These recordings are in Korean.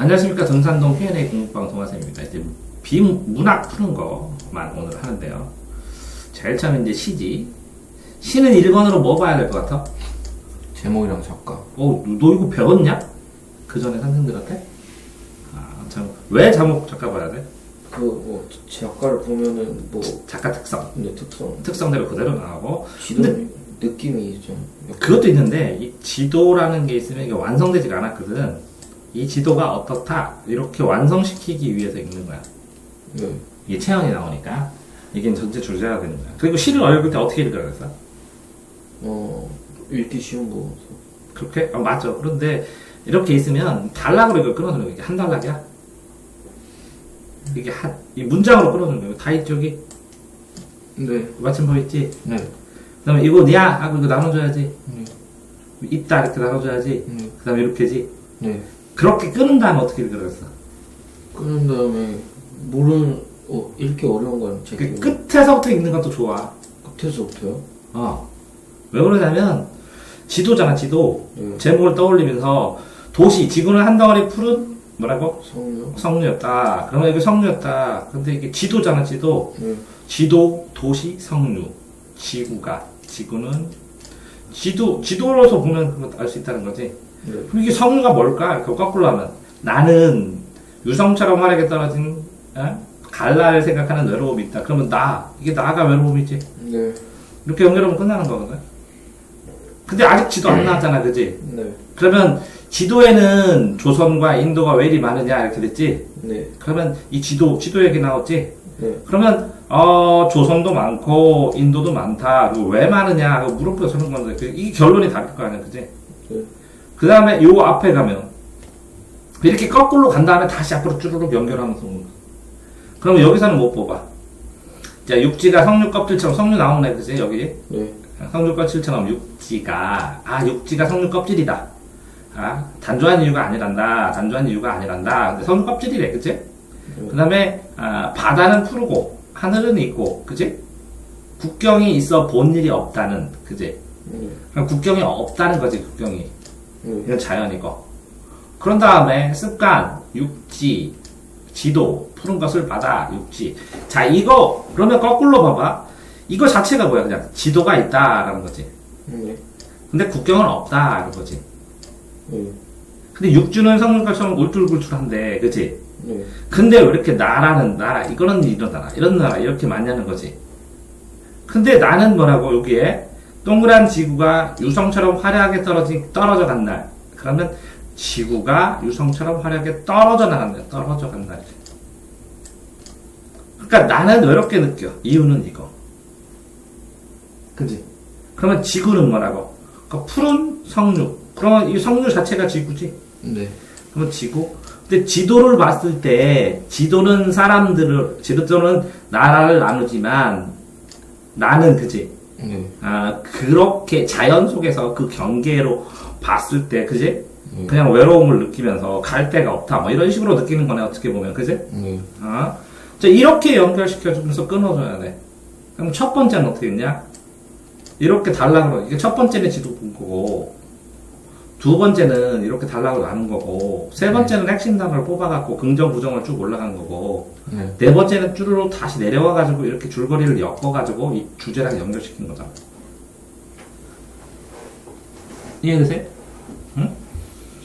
안녕하십니까. 등산동 Q&A 공부방송 화쌤입니다. 이제 비문학 푸는 거만 오늘 하는데요. 제일 처음에 이제 시지. 시는 1번으로 뭐 봐야 될 것 같아? 제목이랑 작가. 너 이거 배웠냐? 그 전에 선생님들한테? 왜 제목 작가 봐야 돼? 작가를 보면은 작가 특성. 네, 특성. 특성대로 그대로 나오고. 지도 근데 느낌이 좀. 그것도 있는데, 이 지도라는 게 있으면 이게 완성되지가 않았거든. 이 지도가 어떻다. 이렇게 완성시키기 위해서 읽는 거야. 네. 이게 체형이 나오니까. 이게 전체 주제가 되는 거야. 그리고 시를 읽을 때 어떻게 읽으라 그랬어? 읽기 쉬운 거. 그렇게? 맞죠. 그런데 이렇게 있으면 단락으로 이걸 끊어주는 거야. 이게 한 단락이야? 이게 이 문장으로 끊어주는 거야. 다 있죠, 여기? 네. 마침표 있지? 네. 그 다음에 이거 냐? 하고 이거 나눠줘야지. 네. 있다, 이렇게 나눠줘야지. 네. 그 다음에 이렇게지. 네. 그렇게 끊은 다음에 어떻게 읽으라 그랬어? 끊은 다음에 읽기 어려운 거는 제 그 끝에서부터 읽는 것도 좋아. 끝에서부터요? 왜 그러냐면, 지도잖아, 지도. 네. 제목을 떠올리면서, 도시, 지구는 한 덩어리 푸른, 뭐라고? 성류. 성류였다. 그러면 이게 성류였다. 근데 이게 지도잖아, 지도. 네. 지도, 도시, 성류. 지구는, 지도로서 보면 그거 알 수 있다는 거지. 네. 그럼 이게 성류가 뭘까? 그거 거꾸로 하면. 나는 유성처럼 활약에 떨어진, 갈라를 생각하는 외로움이 있다. 그러면 이게 나가 외로움이지. 네. 이렇게 연결하면 끝나는 거거든. 근데 아직 지도 안 나왔잖아, 그지? 네. 그러면 지도에는 조선과 인도가 왜 이리 많으냐, 이렇게 됐지? 네. 그러면 이 지도 얘기 나왔지? 네. 그러면, 조선도 많고, 인도도 많다. 그리고 왜 많으냐, 하고 물음표 서는 건데, 이게 결론이 다를 거 아니야, 그지? 네. 그 다음에 요 앞에 가면, 이렇게 거꾸로 간 다음에 다시 앞으로 쭈르륵 연결하면서 오는 거야. 그러면 여기서는 못 뽑아. 자, 육지가 성류 껍질처럼, 성류 나오네, 그지? 여기. 네. 성류 껍질처럼 육지가 성류 껍질이다. 단조한 이유가 아니란다. 근데 성류 껍질이래, 그치? 그 다음에, 바다는 푸르고, 하늘은 있고, 그치? 국경이 있어 본 일이 없다는, 그치? 그럼 국경이 없다는 거지, 국경이. 이건 자연이고. 그런 다음에, 습관, 육지, 지도, 푸른 것을 바다, 육지. 자, 그러면 거꾸로 봐봐. 이거 자체가 뭐야, 그냥. 지도가 있다라는 거지. 네. 근데 국경은 없다라는 거지. 네. 근데 육주는 성문가처럼 울툴불툴한데, 그치? 네. 근데 왜 이렇게 이거는 이런 나라, 이렇게 많이 하는 거지. 근데 나는 뭐라고, 여기에, 동그란 지구가 유성처럼 화려하게 떨어져 간 날. 그러면, 지구가 유성처럼 화려하게 떨어져 간 날. 그러니까 나는 왜 이렇게 느껴? 이유는 이거. 그지? 그러면 지구는 뭐라고? 그러니까 푸른 성류. 그러면 이 성류 자체가 지구지? 네. 그러면 지구? 근데 지도를 봤을 때, 지도는 지도는 나라를 나누지만, 나는, 그지? 네. 그렇게 자연 속에서 그 경계로 봤을 때, 그지? 네. 그냥 외로움을 느끼면서 갈 데가 없다. 뭐 이런 식으로 느끼는 거네, 어떻게 보면. 그지? 네. 자, 이렇게 연결시켜주면서 끊어줘야 돼. 그럼 첫 번째는 어떻게 했냐? 이렇게 단락으로, 이게 첫 번째는 지도 본 거고, 두 번째는 이렇게 단락으로 나눈 거고, 세 번째는 핵심 단어를 뽑아갖고 긍정, 부정을 쭉 올라간 거고, 네 번째는 쭈루룩 다시 내려와가지고 이렇게 줄거리를 엮어가지고 이 주제랑 연결시킨 거잖아. 이해되세요? 응?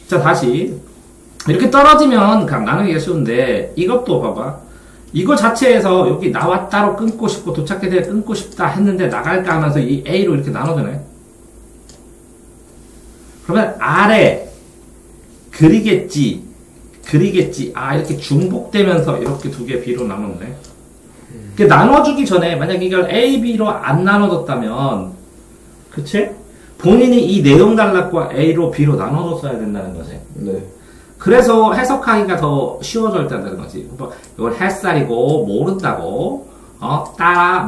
자, 다시. 이렇게 떨어지면 그냥 나누기가 쉬운데, 이것도 봐봐. 이거 자체에서 여기 나왔다로 끊고 싶고 도착해야 돼 끊고 싶다 했는데 나갈까 하면서 이 A로 이렇게 나눠주네. 그러면 아래 그리겠지 이렇게 중복되면서 이렇게 두 개 B로 나누네. 나눠주기 전에 만약 이걸 A, B로 안 나눠줬다면 그치? 본인이 이 내용 단락과 A로 B로 나눠줬어야 된다는 거지. 네. 그래서 해석하기가 더 쉬워졌다는 거지. 이걸 햇살이고, 모른다고,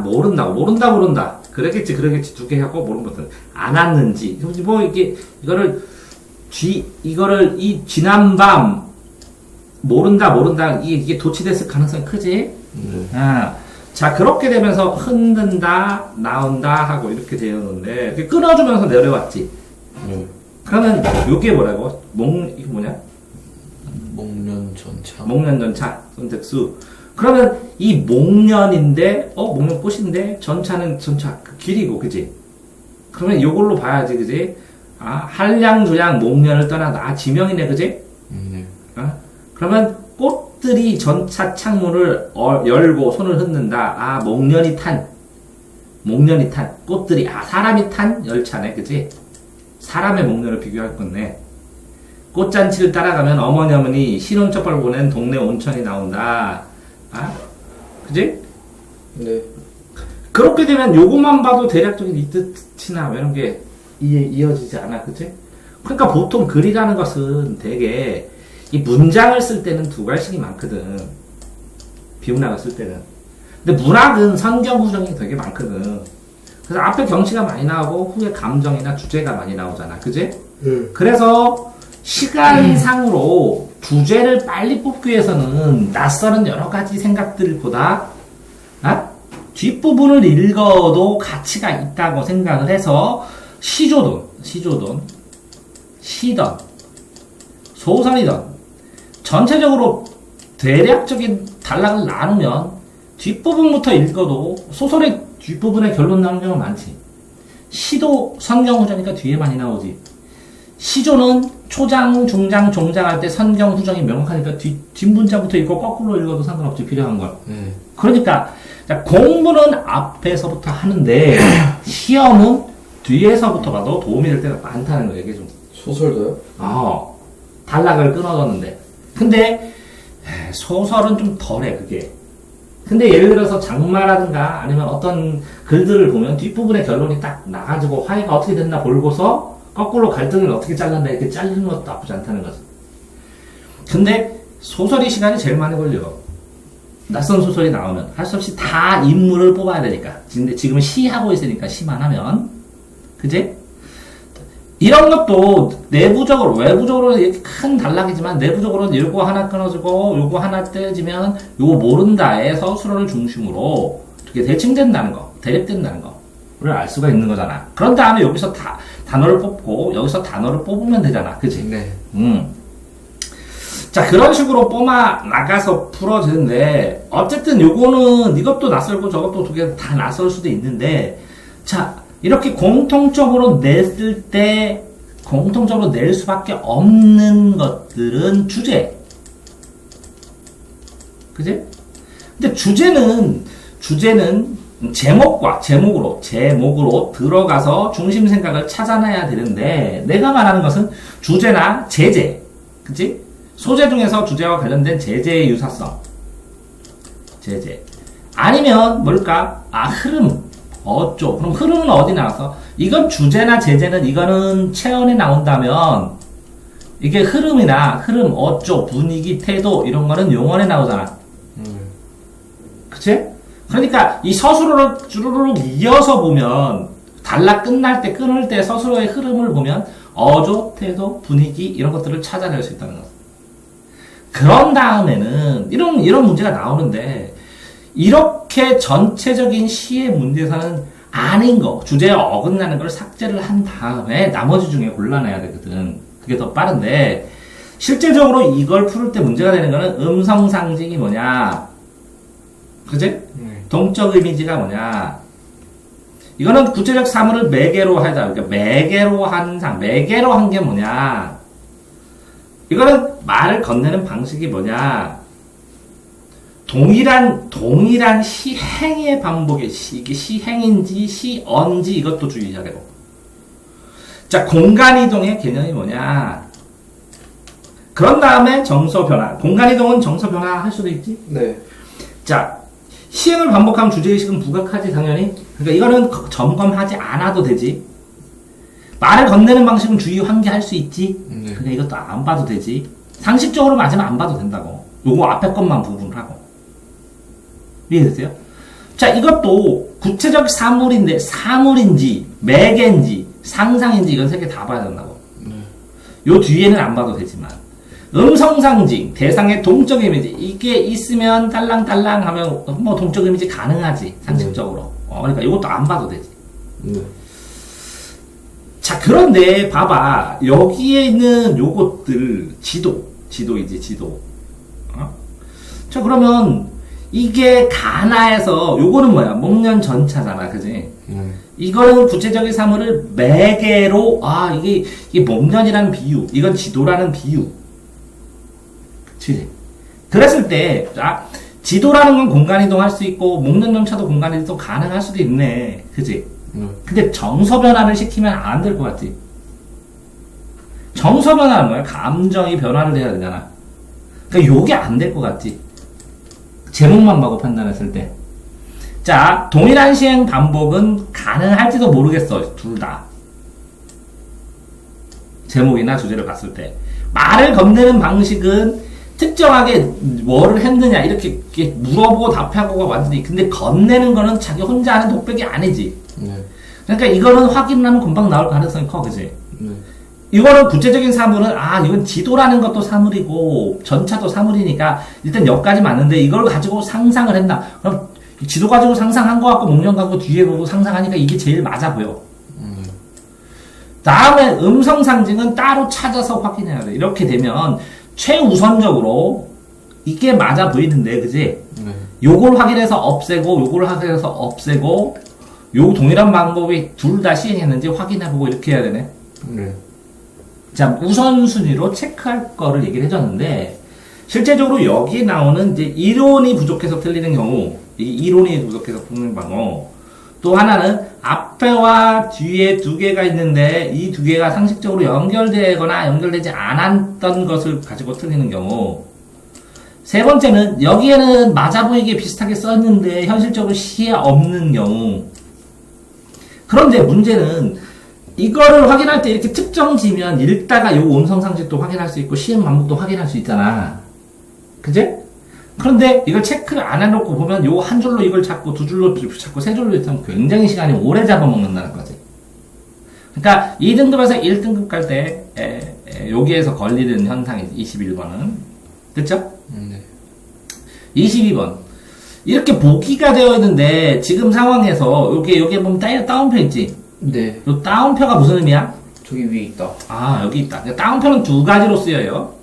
모른다. 그러겠지. 두 개 하고, 모른다. 안 왔는지. 이거를, 이 지난밤, 모른다. 이게 도치됐을 가능성이 크지? 네. 자, 그렇게 되면서 흔든다, 나온다 하고 이렇게 되었는데, 이렇게 끊어주면서 내려왔지. 네. 그러면, 요게 뭐라고? 이게 뭐냐? 목련 전차. 목련 전차 선택수. 그러면 이 목련인데 목련 꽃인데 전차는 전차 그 길이고 그지? 그러면 요걸로 봐야지 그지? 한량주량 목련을 떠나다 지명이네 그지? 네. 그러면 꽃들이 전차 창문을 열고 손을 흔든다. 목련이 탄 꽃들이 사람이 탄 열차네 그지? 사람의 목련을 비교할 건데 꽃잔치를 따라가면 어머니 신혼첩을 보낸 동네 온천이 나온다. 그지? 네. 그렇게 되면 요것만 봐도 대략적인 이 뜻이나 이런 게 이어지지 않아, 그치? 그러니까 보통 글이라는 것은 되게 이 문장을 쓸 때는 두 갈식이 많거든. 비문학을 쓸 때는. 근데 문학은 선경 후정이 되게 많거든. 그래서 앞에 경치가 많이 나오고 후에 감정이나 주제가 많이 나오잖아, 그치? 그래서 시간상으로 주제를 빨리 뽑기 위해서는 낯설은 여러 가지 생각들보다 뒷부분을 읽어도 가치가 있다고 생각을 해서 시조든, 시던, 소설이든 전체적으로 대략적인 단락을 나누면 뒷부분부터 읽어도 소설의 뒷부분에 결론 나오는 경우가 많지. 시도 선경후정이니까 뒤에 많이 나오지. 시조는 초장, 중장, 종장 할 때 선경후정이 명확하니까 뒷문장부터 읽고 거꾸로 읽어도 상관없지, 필요한 걸. 그러니까 공부는 앞에서부터 하는데 시험은 뒤에서부터 봐도 도움이 될 때가 많다는 거예요. 이게 좀 소설도요? 단락을 끊어졌는데. 근데 소설은 좀 덜해 그게. 근데 예를 들어서 장마라든가 아니면 어떤 글들을 보면 뒷부분에 결론이 딱 나가지고 화해가 어떻게 됐나 보고서 거꾸로 갈등을 어떻게 잘랐나 이렇게 자르는 것도 나쁘지 않다는 거죠. 근데 소설이 시간이 제일 많이 걸려. 낯선 소설이 나오면 할 수 없이 다 인물을 뽑아야 되니까. 근데 지금은 시하고 있으니까 시만 하면 그지? 이런 것도 내부적으로 외부적으로 이렇게 큰 단락이지만 내부적으로는 요거 하나 끊어주고 요거 하나 떼지면 요거 모른다에 서술어를 중심으로 이렇게 대칭된다는 거, 대립된다는 거를 알 수가 있는 거잖아. 그런 다음에 여기서 단어를 뽑고 여기서 단어를 뽑으면 되잖아. 그치? 네. 자, 그런 식으로 뽑아 나가서 풀어지는데, 어쨌든 요거는 이것도 낯설고 저것도 두 개 다 낯설 수도 있는데, 자, 이렇게 공통적으로 냈을 때, 공통적으로 낼 수밖에 없는 것들은 주제. 그지? 근데 주제는 제목으로 들어가서 중심 생각을 찾아내야 되는데, 내가 말하는 것은 주제나 제재. 그치? 소재 중에서 주제와 관련된 제재의 유사성. 제재. 아니면 뭘까? 흐름. 그럼 흐름은 어디 나와서? 이건 주제나 제재는 이거는 체언에 나온다면 이게 흐름, 분위기, 태도 이런 거는 용언에 나오잖아. 그치? 그러니까 이 서술어를 주르륵 이어서 보면 단락 끊을 때 서술어의 흐름을 보면 어조, 태도, 분위기 이런 것들을 찾아낼 수 있다는 거. 그런 다음에는 이런 문제가 나오는데 이렇게 전체적인 시의 문제에서는 아닌 거, 주제에 어긋나는 걸 삭제를 한 다음에 나머지 중에 골라내야 되거든. 그게 더 빠른데 실질적으로 이걸 풀을 때 문제가 되는 거는 음성 상징이 뭐냐, 그치? 동적 이미지가 뭐냐. 이거는 구체적 사물을 매개로 하자. 그러니까 매개로 한 게 뭐냐. 이거는 말을 건네는 방식이 뭐냐. 동일한 시행의 반복의 이게 시행인지 시언지 이것도 주의해야 되고. 자, 공간이동의 개념이 뭐냐. 그런 다음에 정서 변화. 공간이동은 정서 변화 할 수도 있지? 네. 자, 시행을 반복하면 주제의식은 부각하지, 당연히. 그러니까 이거는 점검하지 않아도 되지. 말을 건네는 방식은 주의 환기할 수 있지. 근데 이것도 안 봐도 되지. 상식적으로 맞으면 안 봐도 된다고. 요거 앞에 것만 부분을 하고. 이해되세요? 자, 이것도 구체적 사물인지, 매개인지, 상상인지 이건 세 개 다 봐야 된다고. 요 뒤에는 안 봐도 되지만. 음성상징, 대상의 동적 이미지. 이게 있으면 딸랑딸랑 하면 뭐 동적 이미지 가능하지. 상식적으로. 그러니까 이것도 안 봐도 되지. 자, 그런데 봐봐. 여기에 있는 요것들, 지도 지도이지, 지도. 어? 자, 그러면 이게 가나에서 요거는 뭐야? 목련 전차잖아, 그지? 이거는 구체적인 사물을 매개로, 이게 목련이라는 비유, 이건 지도라는 비유. 그치? 그랬을 때, 지도라는 건 공간이동 할 수 있고, 목련 전차도 공간이동 가능할 수도 있네. 그지? 근데 정서 변화를 시키면 안 될 것 같지? 정서 변화는 뭐야? 감정이 변화를 해야 되잖아. 그러니까 요게 안 될 것 같지? 제목만 보고 판단했을 때. 자, 동일한 시행 반복은 가능할지도 모르겠어. 둘 다. 제목이나 주제를 봤을 때. 말을 건네는 방식은 특정하게 뭐를 했느냐 이렇게 물어보고 답하고가 완전히. 근데 건네는 거는 자기 혼자 하는 독백이 아니지. 그러니까 이거는 확인하면 금방 나올 가능성이 커, 그지? 이거는 구체적인 사물은, 이건 지도라는 것도 사물이고, 전차도 사물이니까, 일단 여기까지 맞는데, 이걸 가지고 상상을 했나? 그럼, 지도 가지고 상상한 거 같고, 목련 가지고 뒤에 보고 상상하니까 이게 제일 맞아 보여. 다음에 음성 상징은 따로 찾아서 확인해야 돼. 이렇게 되면, 최우선적으로, 이게 맞아 보이는데, 그지? 요걸 확인해서 없애고, 요걸 확인해서 없애고, 요 동일한 방법이 둘 다 시행했는지 확인해보고 이렇게 해야 되네. 자, 우선순위로 체크할 거를 얘기를 해줬는데, 실제적으로 여기 나오는 이제 이론이 부족해서 틀리는 경우, 이 이론이 부족해서 틀리는 경우, 또 하나는 앞에와 뒤에 두 개가 있는데, 이 두 개가 상식적으로 연결되거나 연결되지 않았던 것을 가지고 틀리는 경우, 세 번째는 여기에는 맞아 보이게 비슷하게 썼는데, 현실적으로 시에 없는 경우, 그런데 문제는 이거를 확인할 때 이렇게 특정지면 읽다가 요 음성상식도 확인할 수 있고 시행 반복도 확인할 수 있잖아. 그제? 그런데 이걸 체크를 안 해놓고 보면 요 한 줄로 이걸 찾고 두 줄로 찾고 세 줄로 찾으면 굉장히 시간이 오래 잡아먹는다는 거지. 그러니까 2등급에서 1등급 갈 때 여기에서 걸리는 현상이 21번은. 됐죠? 22번. 이렇게 보기가 되어 있는데 지금 상황에서 여기에 보면 다운표 있지? 네. 요 다운표가 무슨 의미야? 저기 위에 있다. 여기 있다. 다운표는 두 가지로 쓰여요.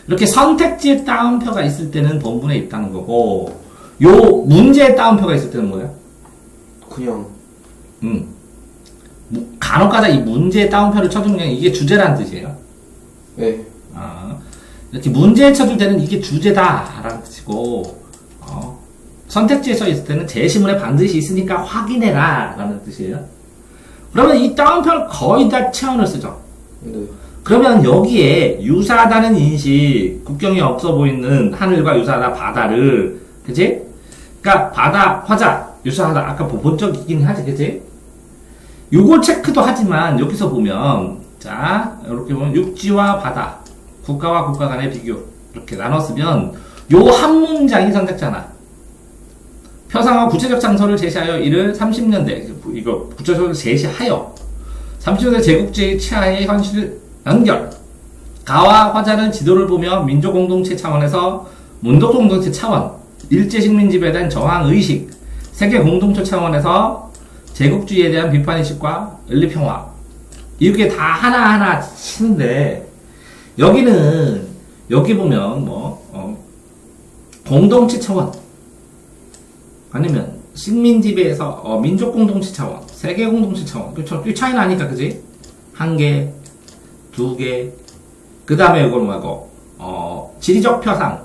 이렇게 선택지에 다운표가 있을 때는 본문에 있다는 거고, 요 문제에 다운표가 있을 때는 뭐야? 그냥. 간혹가다 이 문제에 다운표를 쳐주면 이게 주제라는 뜻이에요. 네. 이렇게 문제에 쳐줄 때는 이게 주제다라는 뜻이고, 선택지에 써 있을 때는 제시문에 반드시 있으니까 확인해라 라는 뜻이에요. 그러면 이 다운표를 거의 다 체온을 쓰죠. 네. 그러면 여기에 유사하다는 인식, 국경이 없어 보이는 하늘과 유사하다 바다를, 그치? 그러니까 바다, 화자, 유사하다, 아까 본 적이긴 하지, 그치? 요걸 체크도 하지만 여기서 보면, 자, 이렇게 보면 육지와 바다, 국가와 국가 간의 비교, 이렇게 나눴으면 요 한 문장이 선택잖아. 표상화 구체적 장소를 제시하여 이를 30년대, 이거 구체적으로 제시하여 30년대 제국주의 치하의 현실 연결. 가와 화자는 지도를 보며 민족 공동체 차원에서 문족 공동체 차원, 일제 식민지배에 대한 저항 의식, 세계 공동체 차원에서 제국주의에 대한 비판 의식과 연립 평화. 이렇게 다 하나하나 치는데 여기는 여기 보면 공동체 차원 아니면 식민지배에서 민족 공동체 차원, 세계 공동체 차원. 그쵸? 이 차이 나니까, 그지? 한 개, 두 개. 그 다음에 이걸 뭐고, 지리적 표상,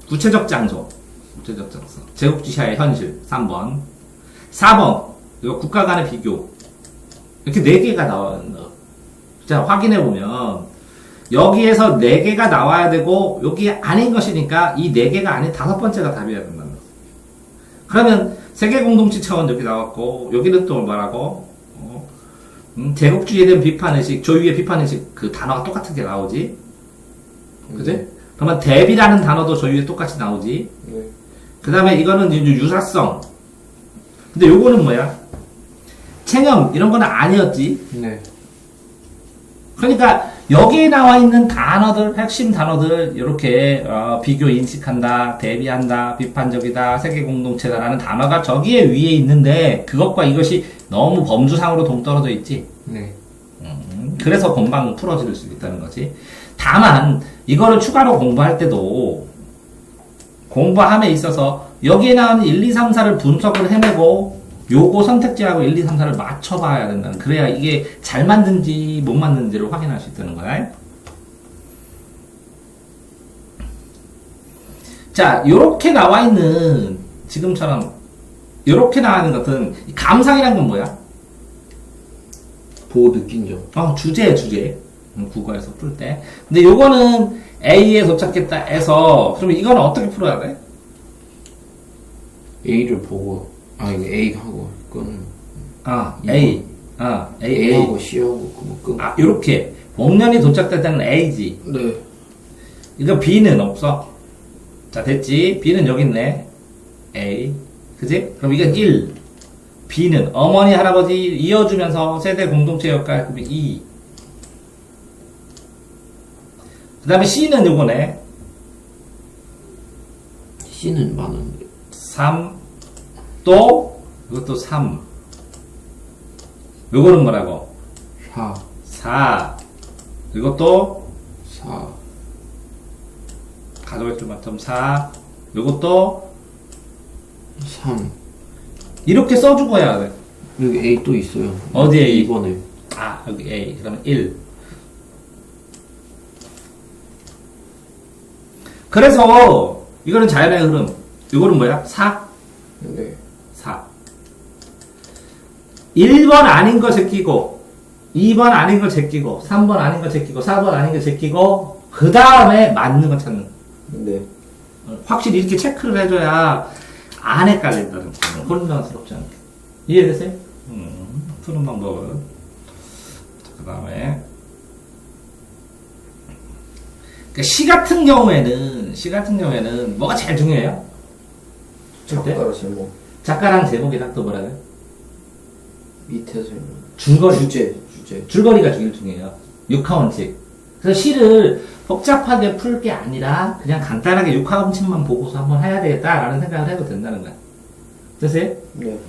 구체적 장소, 제국주의의 현실, 3번. 4번, 이거 국가 간의 비교. 이렇게 4개가 나와요. 자, 확인해보면, 여기에서 4개가 나와야 되고, 여기 아닌 것이니까, 이 4개가 아닌 5번째가 답이어야 된다는 거. 그러면, 세계 공동체 차원 여기 나왔고, 여기는 또 뭐라고? 제국주의에 대한 비판의식, 조유의 비판의식, 그 단어가 똑같은 게 나오지? 그지? 그러면 대비라는 단어도 조유에 똑같이 나오지? 네. 그 다음에 이거는 이제 유사성. 근데 요거는 뭐야? 체념, 이런 거는 아니었지? 네. 그러니까, 여기에 나와 있는 단어들, 핵심 단어들, 이렇게, 비교 인식한다, 대비한다, 비판적이다, 세계 공동체다라는 단어가 저기에 위에 있는데, 그것과 이것이 너무 범주상으로 동떨어져 있지? 네. 그래서 금방 풀어질 수 있다는 거지. 다만 이거를 추가로 공부할 때도 공부함에 있어서 여기에 나오는 1, 2, 3, 4를 분석을 해내고 요거 선택지하고 1, 2, 3, 4를 맞춰봐야 된다는, 그래야 이게 잘 맞는지 못 맞는지를 확인할 수 있다는 거야. 자, 요렇게 나와 있는, 지금처럼 요렇게 나와 있는 것은 감상이란 건 뭐야? 보고 느낀 점. 주제. 국어에서 풀 때. 근데 요거는 A에 도착했다 해서, 그러면 이거는 어떻게 풀어야 돼? A를 보고, 이거 A 하고, 이거는. A. A하고 C하고, 그거 끝. 요렇게. 목련이 도착될 때는 A지. 네. 이거 B는 없어. 자, 됐지? B는 여기 있네. A. 그지? 그럼 이건 1. B는 어머니, 할아버지 이어주면서 세대 공동체 역할, 그럼 2. 그 다음에 C는 요거네. C는 많은데. 3. 또, 이것도 3. 요거는 뭐라고? 4. 4. 이것도 4. 가져갈 줄 맡으면 4. 요것도 3. 이렇게 써주고 해야 돼. 여기 A 또 있어요. 어디 A? 2번에. 여기 A. 그러면 1. 그래서 이거는 자연의 흐름. 이거는 뭐야? 4. 네. 4. 1번 아닌 거 제끼고, 2번 아닌 거 제끼고, 3번 아닌 거 제끼고, 4번 아닌 거 제끼고, 그 다음에 맞는 거 찾는 거. 네. 확실히 이렇게 체크를 해줘야 안 헷갈린다는 거. 혼란스럽지 않게. 이해되세요? 푸는 방법은. 그 다음에. 시 같은 경우에는 뭐가 제일 중요해요? 작가라 제목. 작가랑 제목이랑 또 뭐라 그래? 밑에 설명. 줄거리. 주제. 줄거리가 제일 중요해요. 6하원칙. 그래서 시를 복잡하게 풀 게 아니라 그냥 간단하게 6하원칙만 보고서 한번 해야 되겠다라는 생각을 해도 된다는 거야. 됐어요? 네.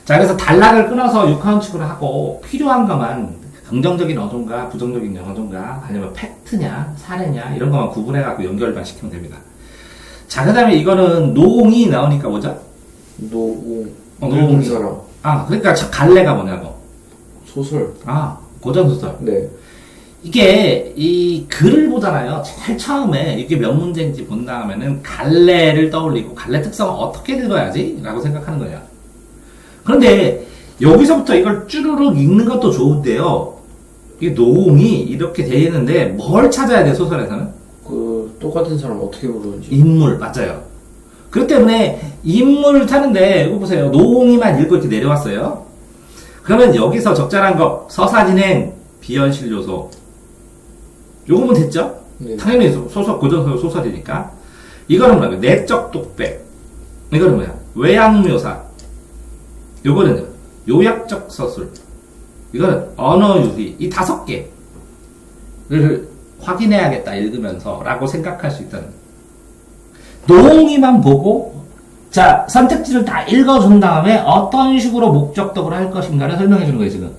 자, 그래서 단락을 끊어서 6하원칙으로 하고 필요한 것만 긍정적인 어종가, 부정적인 어종가, 아니면 팩트냐, 사례냐 이런 것만 구분해갖고 연결만 시키면 됩니다. 자, 그 다음에 이거는 노옹이 나오니까 뭐죠? 노옹. 노옹이. 사람. 그러니까 갈래가 뭐냐고. 소설. 고전소설. 네. 이게 이 글을 보잖아요. 제일 처음에 이게 몇 문제인지 본 다음에는 갈래를 떠올리고 갈래 특성을 어떻게 읽어야지? 라고 생각하는 거예요. 그런데 여기서부터 이걸 쭈루룩 읽는 것도 좋은데요. 이게 노옹이 이렇게 돼 있는데 뭘 찾아야 돼, 소설에서는? 똑같은 사람 어떻게 부르는지. 인물, 맞아요. 그렇기 때문에 인물을 찾는데 이거 보세요. 노옹이만 읽고 이렇게 내려왔어요. 그러면 여기서 적절한 거 서사진행, 비현실 요소 요거면 됐죠? 네. 당연히 소설, 고전소설 소설이니까. 이거는 뭐야? 내적 독백. 이거는 뭐야? 외양묘사. 요거는 요약적 서술. 이거는 언어유희. 이 5개를 확인해야겠다, 읽으면서. 라고 생각할 수 있다는. 노옹이만 보고, 자, 선택지를 다 읽어준 다음에 어떤 식으로 목적격으로 할 것인가를 설명해 주는 거예요, 지금.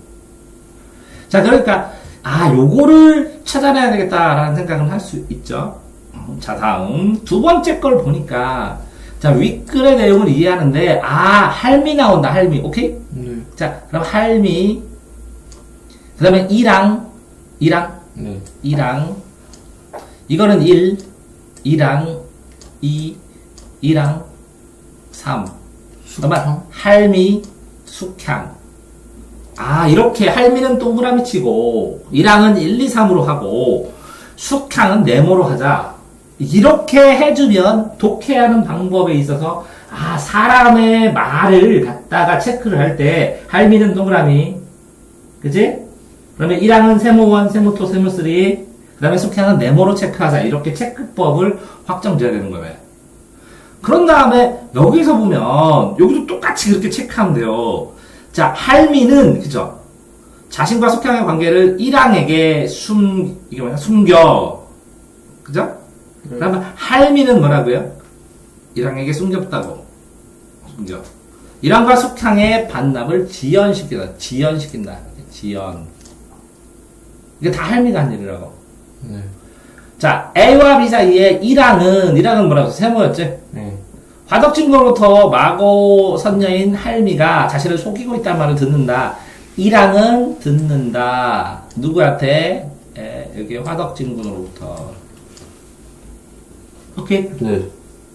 자, 그러니까, 요거를 찾아내야 되겠다라는 생각은 할 수 있죠. 자, 다음. 두 번째 걸 보니까, 자, 윗글의 내용을 이해하는데, 할미 나온다, 할미. 오케이? 네. 자, 그럼 할미. 그 다음에 이랑. 네. 이거는 1, 2랑, 2, 2랑, 3. 그러면 할미, 숙향. 이렇게 할미는 동그라미 치고, 1항은 1, 2, 3으로 하고, 숙향은 네모로 하자. 이렇게 해주면 독해하는 방법에 있어서, 사람의 말을 갖다가 체크를 할 때, 할미는 동그라미. 그치? 그러면 1항은 세모1, 세모2, 세모3. 그 다음에 숙향은 네모로 체크하자. 이렇게 체크법을 확정지어야 되는 거예요. 그런 다음에, 여기서 보면, 여기도 똑같이 그렇게 체크하면 돼요. 자, 할미는, 그죠? 자신과 숙향의 관계를 1항에게 숨겨. 그죠? 그러면 할미는 뭐라고요? 1항에게 숨겼다고. 숨겨. 1항과 숙향의 반납을 지연시킨다. 지연. 이게 다 할미가 한 일이라고. 네. 자, A와 B 사이에 이랑은 뭐라고 세모였지? 네. 화덕진구로부터 마고 선녀인 할미가 자신을 속이고 있다는 말을 듣는다. 이랑은 듣는다. 누구한테? 여기 화덕진군으로부터. 오케이. 네.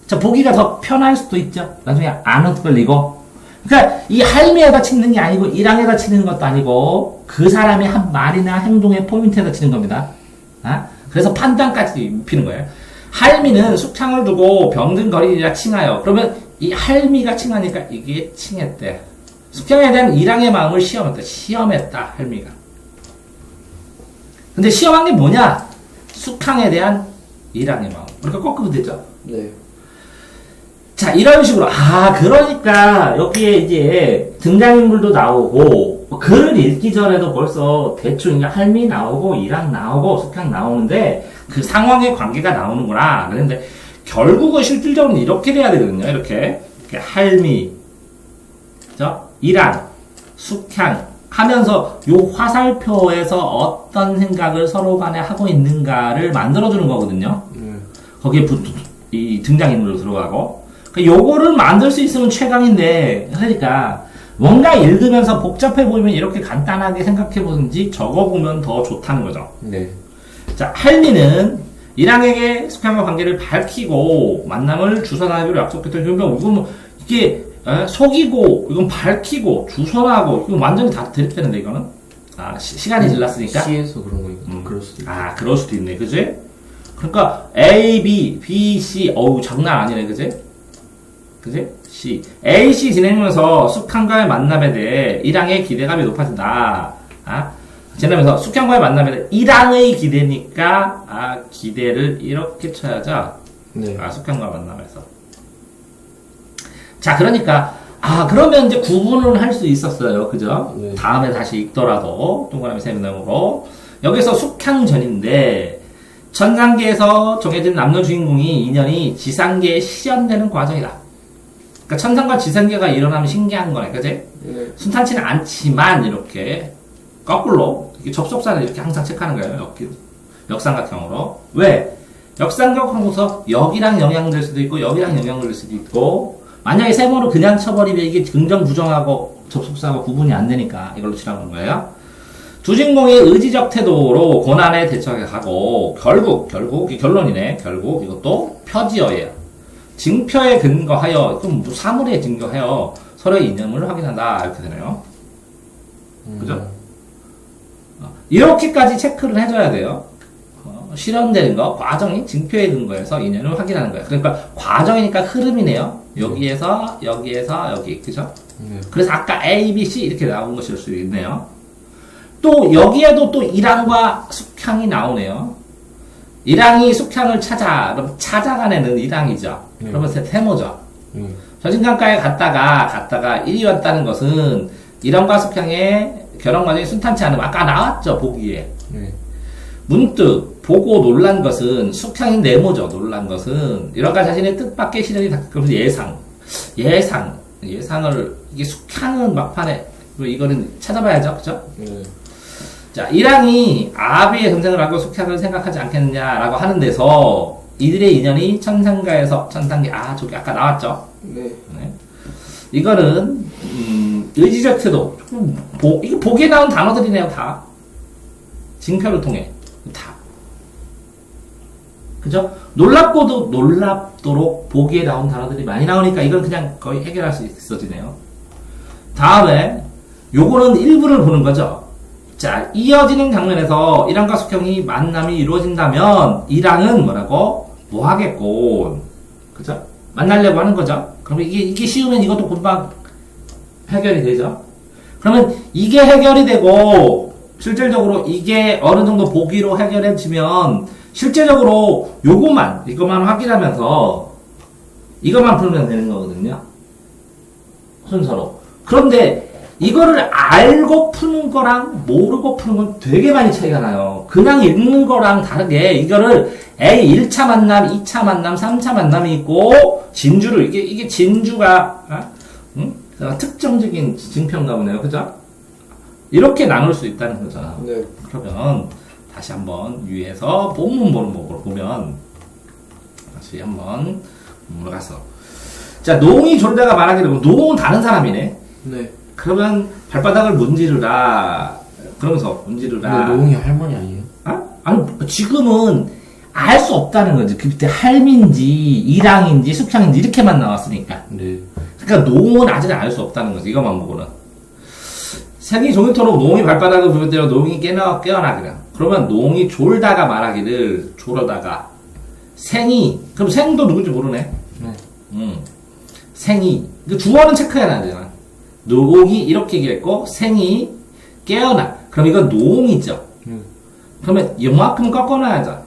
자, 보기가 더 편할 수도 있죠. 나중에 안 헷갈리고. 그러니까 이 할미에다 치는 게 아니고 이랑에다 치는 것도 아니고 그 사람이 한 말이나 행동의 포인트에다 치는 겁니다. 아? 그래서 판단까지 입히는 거예요. 할미는 숙향을 두고 병든거리리라 칭하여. 그러면 이 할미가 칭하니까 이게 칭했대. 숙향에 대한 이랑의 마음을 시험했다. 할미가. 근데 시험한 게 뭐냐? 숙향에 대한 이랑의 마음. 그러니까 거꾸로 되죠. 네. 자, 이런 식으로. 그러니까 여기에 이제 등장인물도 나오고 글을 읽기 전에도 벌써 대충 이제 할미 나오고 이랑 나오고 숙향 나오는데 그 상황의 관계가 나오는구나. 그런데 결국은 실질적으로는 이렇게 돼야 되거든요. 이렇게 할미, 그죠? 이랑, 숙향 하면서 요 화살표에서 어떤 생각을 서로 간에 하고 있는가를 만들어주는 거거든요. 거기에 이 등장인물로 들어가고. 요거를 만들 수 있으면 최강인데, 그러니까 뭔가 읽으면서 복잡해 보이면 이렇게 간단하게 생각해 보든지 적어보면 더 좋다는 거죠. 네. 자, 할미는 이랑에게 숙향과 관계를 밝히고 만남을 주선하기로 약속했던 그러면 이건 이게 속이고 이건 밝히고 주선하고 이건 완전히 다 대립되는데 이거는 시간이 질렀으니까 C에서 그런 거니까 그럴 수도 있고. 그럴 수도 있네, 그지? 그러니까 A, B, C, 어우 장난 아니네, 그지? 그지? C. A, C 지내면서 숙향과의 만남에 대해 이랑의 기대감이 높아진다. 지내면서 숙향과의 만남에 대해 이랑의 기대니까, 기대를 이렇게 쳐야죠. 네. 숙향과 만남에서. 자, 그러니까, 그러면 이제 구분을 할 수 있었어요. 그죠? 네. 다음에 다시 읽더라도, 동그라미 세미나무로. 여기서 숙향전인데, 천상계에서 정해진 남녀 주인공이 인연이 지상계에 실현되는 과정이다. 그러니까 천상과 지상계가 일어나면 신기한 거네, 그지? 네. 순탄치는 않지만 이렇게 거꾸로 이렇게 접속사를 이렇게 항상 체크하는 거예요. 역삼각형으로. 왜? 역삼각형으로서 여기랑 영향될 수도 있고 여기랑 영향될 수도 있고 만약에 세모로 그냥 쳐버리면 이게 긍정 부정하고 접속사하고 구분이 안 되니까 이걸로 칠하는 거예요. 두 주인공의 의지적 태도로 고난에 대처하고 결국 이 결론이네. 결국 이것도 표지어예요. 징표에 근거하여, 그럼 사물에 증거하여 서로의 이념을 확인한다. 이렇게 되네요. 그죠? 이렇게까지 체크를 해줘야 돼요. 실현되는 거, 과정이 징표에 근거해서 인연을 확인하는 거예요. 그러니까 과정이니까 흐름이네요. 여기에서, 여기. 그죠? 그래서 아까 A, B, C 이렇게 나온 것일 수 있네요. 또 여기에도 또 이랑과 숙향이 나오네요. 이랑이 숙향을 그럼 찾아가네는 이랑이죠. 그러면 세모죠. 저진강가에 갔다가 일이 왔다는 것은 이랑과 숙향의 결혼 과정이 순탄치 않음. 아까 나왔죠, 보기에. 문득 보고 놀란 것은 숙향인 네모죠. 놀란 것은 이런가 자신의 뜻밖의 실현이 닥쳐서 예상을 이게 숙향은 막판에 이거는 찾아봐야죠, 그죠? 자, 이랑이 아비의 금생을 알고 숙향을 생각하지 않겠느냐라고 하는 데서 이들의 인연이 천상계에서 천상계 저기 아까 나왔죠? 네. 이거는 의지적 태도. 이거 보기에 나온 단어들이네요, 다. 징표를 통해 다. 그죠? 놀랍도록 보기에 나온 단어들이 많이 나오니까 이건 그냥 거의 해결할 수 있어지네요. 다음에 요거는 일부를 보는 거죠. 자, 이어지는 장면에서 이랑과 숙향이 만남이 이루어진다면 이랑은 뭐라고? 뭐 하겠고, 그죠? 만나려고 하는 거죠. 그러면 이게 쉬우면 이것도 금방 해결이 되죠. 그러면 이게 해결이 되고 실질적으로 이게 어느 정도 보기로 해결해지면 실제적으로 이것만 확인하면서 이것만 풀면 되는 거거든요. 순서로. 그런데 이거를 알고 푸는 거랑 모르고 푸는 건 되게 많이 차이가 나요. 그냥 읽는 거랑 다르게 이거를 1차 만남, 2차 만남, 3차 만남이 있고 진주를 이게 진주가 특정적인 징표인가 보네요. 그죠? 이렇게 나눌 수 있다는 거죠. 네. 그러면 다시 한번 유의해서 본문 보는 법으로 보면 다시 한번 본문으로 가서 자 노홍이 졸다가 말하기를 노홍은 다른 사람이네. 네. 그러면 발바닥을 문지르라 그러면서 문지르라. 근데 노홍이 할머니 아니에요? 아? 아니 지금은 알 수 없다는 거지. 그때 할미인지 이랑인지 숙향인지 이렇게만 나왔으니까. 네. 그러니까 노홍은 아직 알 수 없다는 거지. 이것만 보고는. 생이 종일토록 노홍이 발바닥을 부벼대어 노홍이 깨어나기라. 그러면 노홍이 졸다가 말하기를 졸다가 생이 그럼 생도 누군지 모르네. 네. 생이 그 주어는 체크해놔야 되잖아. 노홍이 이렇게 얘기했고 생이 깨어나. 그럼 이건 노홍이죠. 그러면 이만큼 꺾어놔야죠.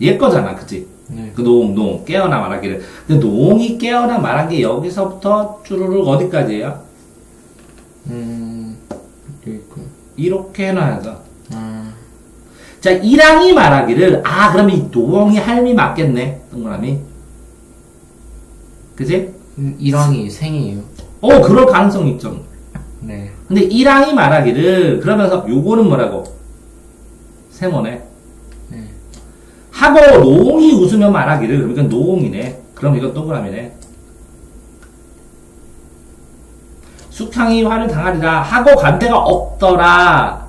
얘 거잖아, 그치? 네. 그 노홍 깨어나 말하기를. 근데 노홍이 깨어나 말한 게 여기서부터 쭈루룩 어디까지예요? 여기 있고. 이렇게 해놔야죠. 아. 자, 이랑이 말하기를, 그럼 이 노홍이 할미 맞겠네, 동그라미. 그지? 이랑이 생이에요. 그럴 가능성이 있죠. 네. 근데 이랑이 말하기를, 그러면서 요거는 뭐라고? 세모네. 네. 하고 노홍이 웃으며 말하기를, 그럼 이건 노홍이네. 그럼 이건 동그라미네. 숙향이 화를 당하리라 하고 간 데가 없더라.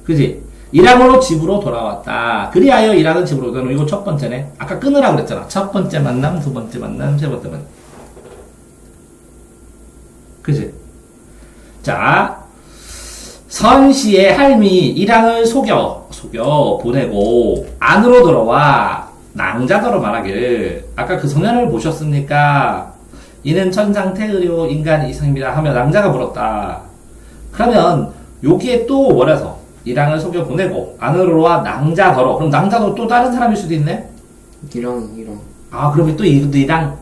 그지? 이랑으로 집으로 돌아왔다. 그리하여 이랑은 집으로 돌아오는 이거 첫 번째네. 아까 끊으라고 그랬잖아. 첫 번째 만남, 두 번째 만남, 세 번째 만남. 그지? 자, 선시의 할미 이랑을 속여 보내고 안으로 들어와 낭자더러 말하기를 아까 그 소년을 보셨습니까? 이는 천상태의료 인간 이상입니다 하며 낭자가 물었다. 그러면 여기에 또 뭐라서 이랑을 속여 보내고 안으로 와 낭자더러. 그럼 낭자도 또 다른 사람일 수도 있네? 이랑. 그러면 또 이것도 이랑.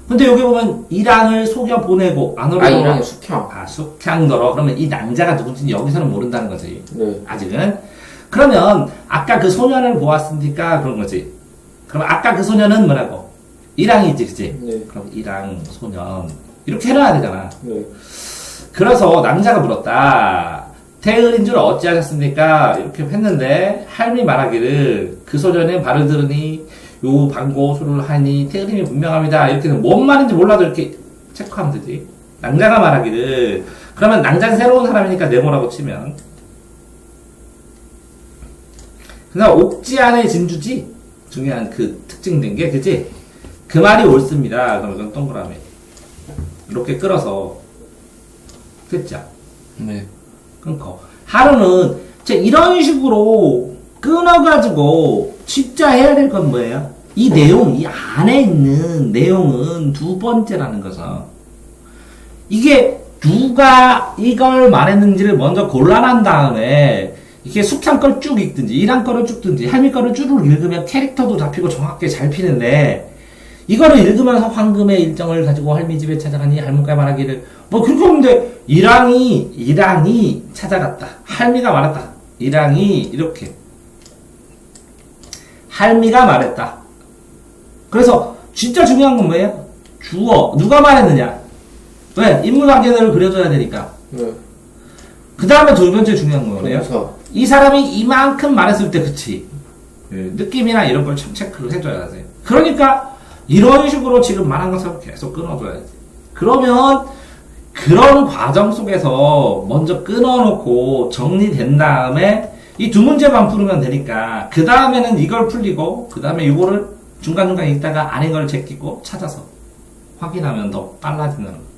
근데 여기 보면 이랑을 속여 보내고 안으로 이랑이 숙향. 숙향더러. 그러면 이 낭자가 누군지 여기서는 모른다는 거지. 네. 아직은. 그러면 아까 그 소년을 보았으니까 그런 거지. 그럼 아까 그 소년은 뭐라고? 이랑이지, 그치? 네. 그럼 이랑 소년 이렇게 해놔야 되잖아. 네. 그래서 낭자가 물었다. 태을인 줄 어찌하셨습니까? 이렇게 했는데 할미 말하기를 그 소년의 말을 들으니 요 방고 술을 하니 태을임이 분명합니다. 이렇게는 뭔 말인지 몰라도 이렇게 체크하면 되지. 낭자가 말하기를 그러면 낭자는 새로운 사람이니까 네모라고 치면 그다음 옥지 안의 진주지 중요한 그 특징된 게 그지? 그 말이 옳습니다. 그럼 이건 동그라미 이렇게 끌어서 됐죠? 네. 끊고 하루는 이런 식으로 끊어가지고 진짜 해야 될 건 뭐예요? 이 내용, 이 안에 있는 내용은 두 번째라는 거죠. 이게 누가 이걸 말했는지를 먼저 골라난 다음에 이게 숙향 걸 쭉 읽든지 이랑 거를 쭉 듣든지 할미 거를 쭉 읽으면 캐릭터도 잡히고 정확하게 잘 피는데 이거를 읽으면서 황금의 일정을 가지고 할미 집에 찾아가니 할머니가 말하기를 그렇게 없는데 이랑이 찾아갔다. 할미가 말했다. 이랑이 이렇게 할미가 말했다. 그래서 진짜 중요한 건 뭐예요? 주어 누가 말했느냐? 왜? 인물관계를 그려줘야 되니까. 네. 그 다음에 두 번째 중요한 건 뭐예요? 이 사람이 이만큼 말했을 때 그치? 느낌이나 이런 걸 참 체크를 해줘야 돼. 그러니까 이런 식으로 지금 말한 것처럼 계속 끊어줘야지. 그러면 그런 과정 속에서 먼저 끊어놓고 정리된 다음에 이 두 문제만 풀으면 되니까 그 다음에는 이걸 풀리고 그 다음에 이거를 중간중간 읽다가 아닌 걸 제끼고 찾아서 확인하면 더 빨라진다는 거.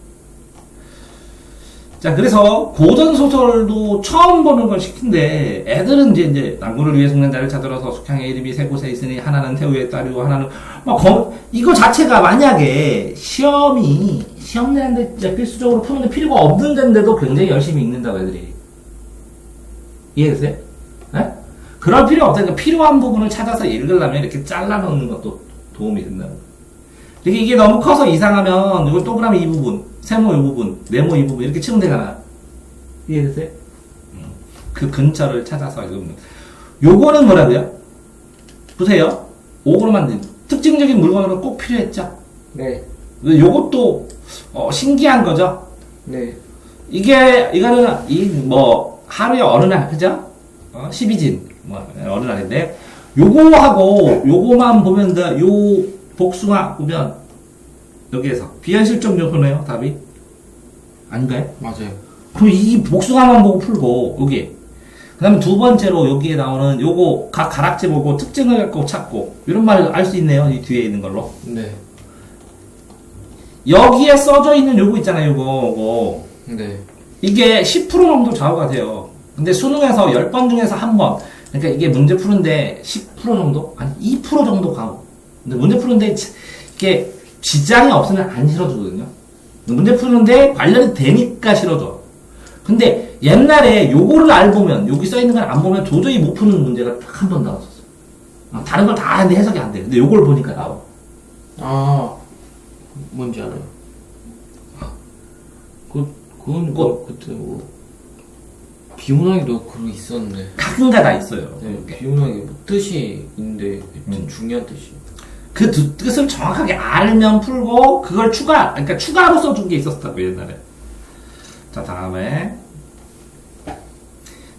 자, 그래서 고전소설도 처음 보는 건 시킨데 애들은 이제 낭구를 위해 죽는 자를 찾으러서 숙향의 이름이 세 곳에 있으니 하나는 태우의 딸이고 하나는 이거 자체가 만약에 시험 내는데 진짜 필수적으로 푸는데 필요가 없는 데인데도 굉장히 열심히 읽는다고 애들이. 이해되세요? 네? 그럴 필요 없다니까 필요한 부분을 찾아서 읽으려면 이렇게 잘라놓는 것도 도움이 된다는 거예요. 이게 너무 커서 이상하면 이걸 동그라미 이 부분, 세모 이 부분, 네모 이 부분 이렇게 치면 되잖아. 이해되세요? 그 근처를 찾아서 읽으면. 요거는 뭐라고요? 보세요. 옥으로 만든 특징적인 물건으로 꼭 필요했죠? 네. 요것도 신기한 거죠? 네. 이거는, 하루에 어느 날, 그죠? 12진, 어느 날인데, 요거만 보면 돼. 요 복숭아 보면, 여기에서. 비현실적 요소네요, 답이. 아닌가요? 맞아요. 그럼 이 복숭아만 보고 풀고, 여기. 그 다음에 두 번째로 여기에 나오는 요거 각 가락지 보고 특징을 갖고 찾고, 이런 말을 알 수 있네요, 이 뒤에 있는 걸로. 네. 여기에 써져 있는 요거 있잖아요, 요거. 네. 이게 10% 정도 좌우가 돼요. 근데 수능에서 10번 중에서 한 번. 그러니까 이게 문제 푸는데 10% 정도? 아니, 2% 정도 가고. 근데 문제 푸는데 이게 지장이 없으면 안 실어주거든요. 문제 푸는데 관련이 되니까 실어줘. 근데 옛날에 요거를 알보면, 여기 써있는 걸 안 보면 도저히 못 푸는 문제가 딱 한 번 나왔었어. 다른 걸 다 하는데 해석이 안 돼. 근데 요걸 보니까 나와. 아, 뭔지 알아요. 그건 그때 비문학에도 그런 게 있었는데. 가끔가다 있어요. 네, 비문학에 뭐 뜻이 있는데 중요한 뜻이. 그 뜻을 정확하게 알면 풀고, 그걸 그러니까 추가로 써준 게 있었다고, 옛날에. 자, 다음에.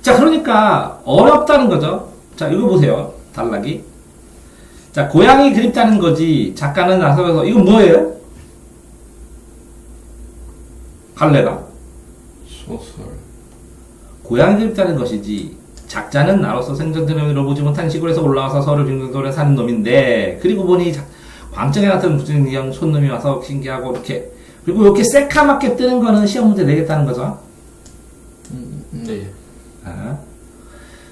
자, 그러니까, 어렵다는 거죠. 자, 이거 보세요. 단락이. 자, 고양이 그립다는 거지. 작가는 나서서, 이건 뭐예요? 갈래가. 소설. 고양이 그립다는 것이지. 작자는 나로서 생전처럼 보지 못한 시골에서 올라와서 서울 빙빙돌에 사는 놈인데, 그리고 보니 광장에 같은 무슨 손놈이 와서 신기하고, 이렇게. 그리고 이렇게 새카맣게 뜨는 거는 시험 문제 내겠다는 거죠. 네. 아.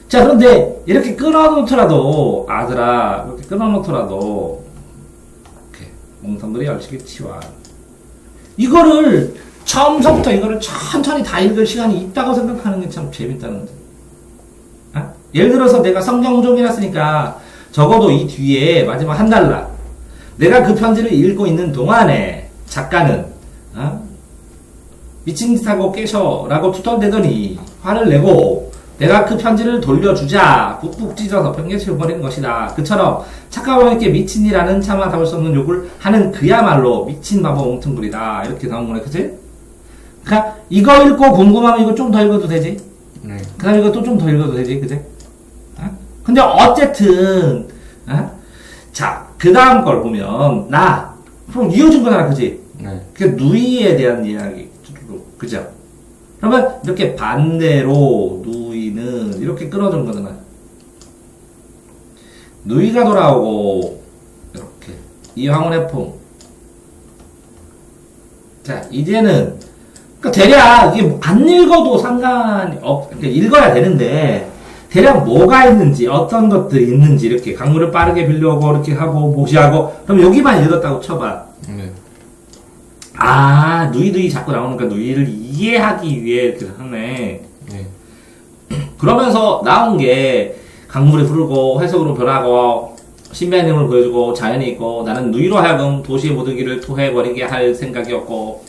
자, 그런데 이렇게 끊어놓더라도, 아들아, 이렇게 끊어놓더라도, 이렇게, 몽상들이 열심히 치와. 이거를, 처음서부터 이거를 천천히 다 읽을 시간이 있다고 생각하는 게 참 재밌다는 거죠. 아? 예를 들어서 내가 성경종이라 쓰니까, 적어도 이 뒤에 마지막 한 달라. 내가 그 편지를 읽고 있는 동안에, 작가는, 미친 짓 하고 깨셔라고 투덜대더니 화를 내고 내가 그 편지를 돌려주자 푹푹 찢어서 팽개쳐버리는 것이다. 그처럼 착각하게 미친이라는 차마 담을 수 없는 욕을 하는 그야말로 미친 바보 뭉퉁구리다. 이렇게 나온 거네, 그치? 그니까 이거 읽고 궁금하면 이거 좀 더 읽어도 되지? 네. 그 다음에 이거 또 좀 더 읽어도 되지, 그치? 근데 어쨌든 자, 그 다음 걸 보면 그럼 이어진 거잖아, 그치? 네. 그 누이에 대한 이야기, 그죠? 그러면 이렇게 반대로 누이는 이렇게 끊어준 거잖아요. 누이가 돌아오고 이렇게 이황원의 품. 자, 이제는 그러니까 대략 이게 안 읽어도 상관이 그러니까 읽어야 되는데 대략 뭐가 있는지 어떤 것들이 있는지 이렇게 강물을 빠르게 빌려오고 이렇게 하고 무시하고 그럼 여기만 읽었다고 쳐봐. 네. 누이 자꾸 나오니까 누이를 이해하기 위해 이렇게 하네. 네. 그러면서 나온 게 강물이 흐르고 해석으로 변하고 신비한 힘을 보여주고 자연이 있고 나는 누이로 하여금 도시의 모든 길을 토해버리게 할 생각이었고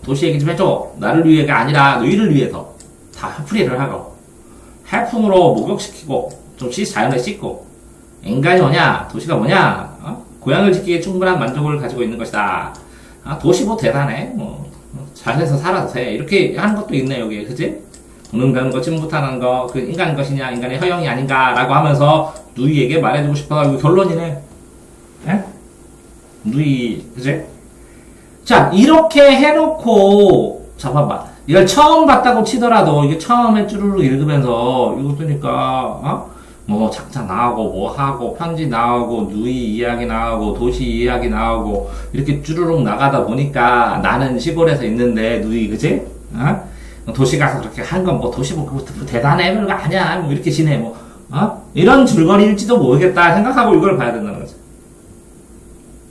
도시 얘기 좀 해줘. 나를 위해가 아니라 누이를 위해서 다 풀이를 하고 해풍으로 목욕시키고 좀 자연에 씻고 인간이 뭐냐 도시가 뭐냐 고향을 지키기에 충분한 만족을 가지고 있는 것이다. 도시 뭐 대단해. 잘해서 살아도 돼. 이렇게 하는 것도 있네, 여기에. 그치? 무능다는 거, 침묵하는 거, 그 인간인 것이냐, 인간의 허영이 아닌가라고 하면서 누이에게 말해주고 싶어서 이거 결론이네. 에? 누이, 그치? 자, 이렇게 해놓고, 봐봐. 이걸 처음 봤다고 치더라도, 이게 처음에 쭈루루 읽으면서, 이거 뜨니까, 작자 나오고, 뭐 하고, 편지 나오고, 누이 이야기 나오고, 도시 이야기 나오고, 이렇게 쭈루룩 나가다 보니까, 나는 시골에서 있는데, 누이, 그치? 도시 가서 그렇게 한 건 도시 뭐 대단해, 별거 아니야, 이렇게 지내, 이런 줄거리일지도 모르겠다 생각하고 이걸 봐야 된다는 거지.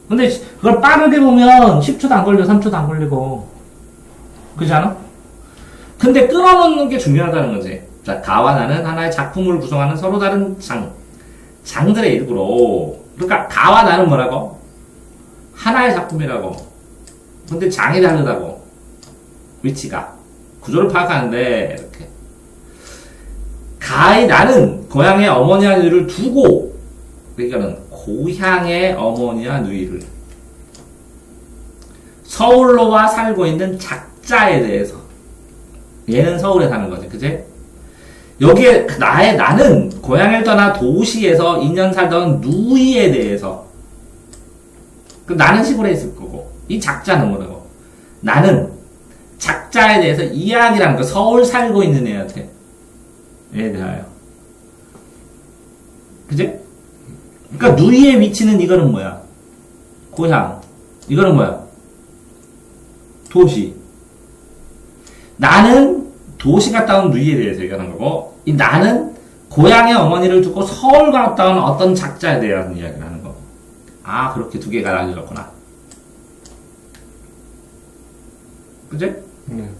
근데 그걸 빠르게 보면 10초도 안 걸려, 3초도 안 걸리고. 그렇지 않아? 근데 끊어놓는 게 중요하다는 거지. 자, 가와 나는 하나의 작품을 구성하는 서로 다른 장들의 일부로. 그러니까 가와 나는 뭐라고? 하나의 작품이라고. 근데 장이 다르다고. 위치가. 구조를 파악하는데 이렇게. 가의 나는 고향의 어머니와 누이를 두고 그러니까는 고향의 어머니와 누이를 서울로 와 살고 있는 작자에 대해서 얘는 서울에 사는 거지, 그제? 여기에 나는 고향을 떠나 도시에서 2년 살던 누이에 대해서 나는 시골에 있을 거고 이 작자는 뭐라고? 나는 작자에 대해서 이야기라는 거 서울 살고 있는 애한테 애에 대하여 그제? 그러니까 누이의 위치는 이거는 뭐야? 고향. 이거는 뭐야? 도시. 나는 도시 갔다 온 누이에 대해서 얘기하는 거고, 이 나는 고향의 어머니를 두고 서울 갔다 온 어떤 작자에 대한 이야기를 하는 거고. 아, 그렇게 두 개가 나뉘었구나. 그치?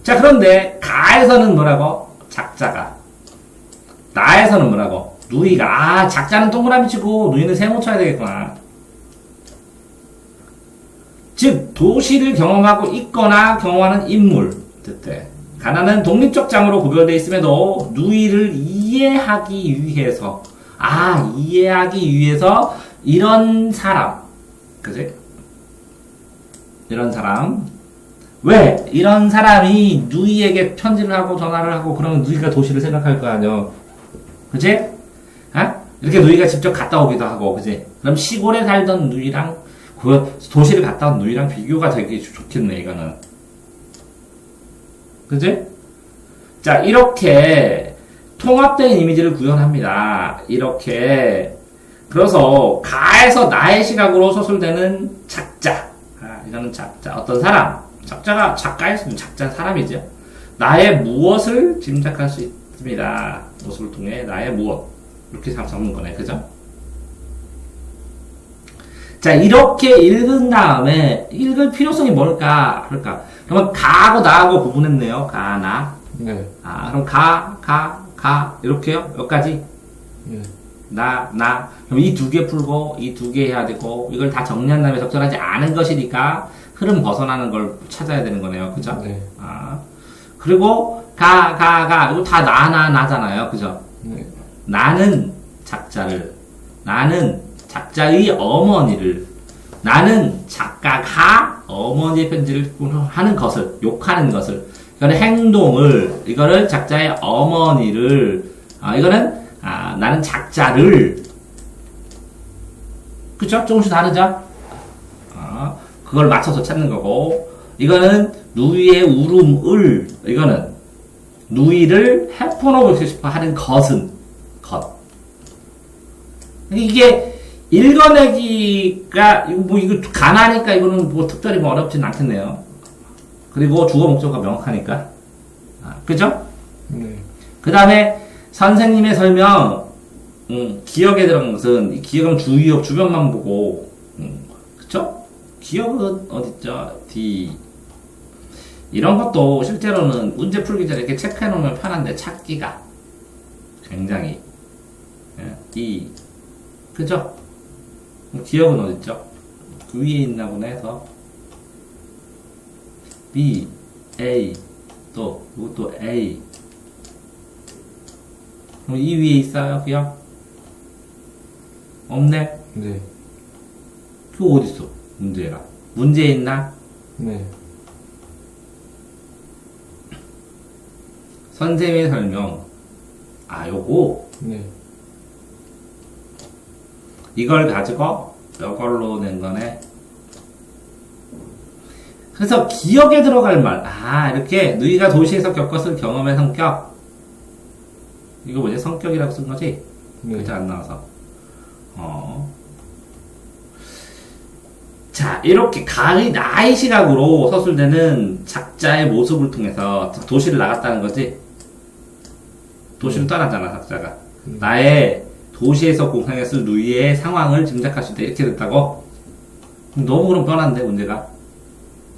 자, 그런데 가에서는 뭐라고? 작자가. 나에서는 뭐라고? 누이가. 아, 작자는 동그라미 치고 누이는 세모 쳐야 되겠구나. 즉, 도시를 경험하고 있거나 경험하는 인물. 그때. 가나는 독립적 장으로 구별되어 있음에도 누이를 이해하기 위해서 이해하기 위해서 이런 사람 그지? 이런 사람 왜? 이런 사람이 누이에게 편지를 하고 전화를 하고 그러면 누이가 도시를 생각할 거 아니야 그지? 이렇게 누이가 직접 갔다 오기도 하고 그지? 그럼 시골에 살던 누이랑 도시를 갔다 온 누이랑 비교가 되게 좋겠네 이거는 그지? 자, 이렇게 통합된 이미지를 구현합니다. 이렇게. 그래서 가에서 나의 시각으로 서술되는 작자. 이거는 작자. 어떤 사람. 작자가 작가일 수 있는 작자 사람이죠. 나의 무엇을 짐작할 수 있습니다. 무엇을 통해 나의 무엇. 이렇게 적는 거네. 그죠? 자, 이렇게 읽은 다음에 읽을 필요성이 뭘까? 그러면 가하고 나하고 구분했네요. 가, 나. 네. 그럼 가, 이렇게요? 여기까지? 네. 나. 그럼 이 두 개 풀고, 이 두 개 해야 되고, 이걸 다 정리한 다음에 적절하지 않은 것이니까, 흐름 벗어나는 걸 찾아야 되는 거네요. 그죠? 네. 그리고, 가, 이거 다 나잖아요. 그죠? 네. 나는 작자의 어머니를, 나는 작가가 어머니의 편지를 하는 것을, 욕하는 것을, 이거는 행동을, 이거를 작자의 어머니를, 이거는, 나는 작자를, 그쵸? 조금씩 다르죠? 그걸 맞춰서 찾는 거고, 이거는 누이의 울음을, 이거는 누이를 해포놓고 싶어 하는 것. 이게, 읽어내기가, 이거 가나니까 이거는 특별히 어렵진 않겠네요. 그리고 주어 목적어가 명확하니까. 그죠? 네. 그 다음에 선생님의 설명, 기억에 들어간 것은, 이 기억은 주의어, 주변만 보고, 그쵸? 기억은 어딨죠? D. 이런 것도 실제로는 문제 풀기 전에 이렇게 체크해 놓으면 편한데, 찾기가 굉장히, E. 그죠? 기억은 어딨죠? 그 위에 있나 보네 해서 B, A 이것도 A 그럼 이 위에 있어요 기억? 없네? 네. 그거 어딨어? 문제에 있나? 네. 선생님의 설명 요거 네. 이걸 가지고 이걸로 낸 거네. 그래서 기억에 들어갈 말. 이렇게 누이가 도시에서 겪었을 경험의 성격. 이거 뭐지? 성격이라고 쓴 거지? 네. 글자 안 나와서. 자, 이렇게 가의 나의 시각으로 서술되는 작자의 모습을 통해서 도시를 나갔다는 거지? 도시를 떠났잖아, 작자가. 나의 도시에서 공상했을 누이의 상황을 짐작할 수 있다. 이렇게 됐다고? 너무 그럼 뻔한데, 문제가?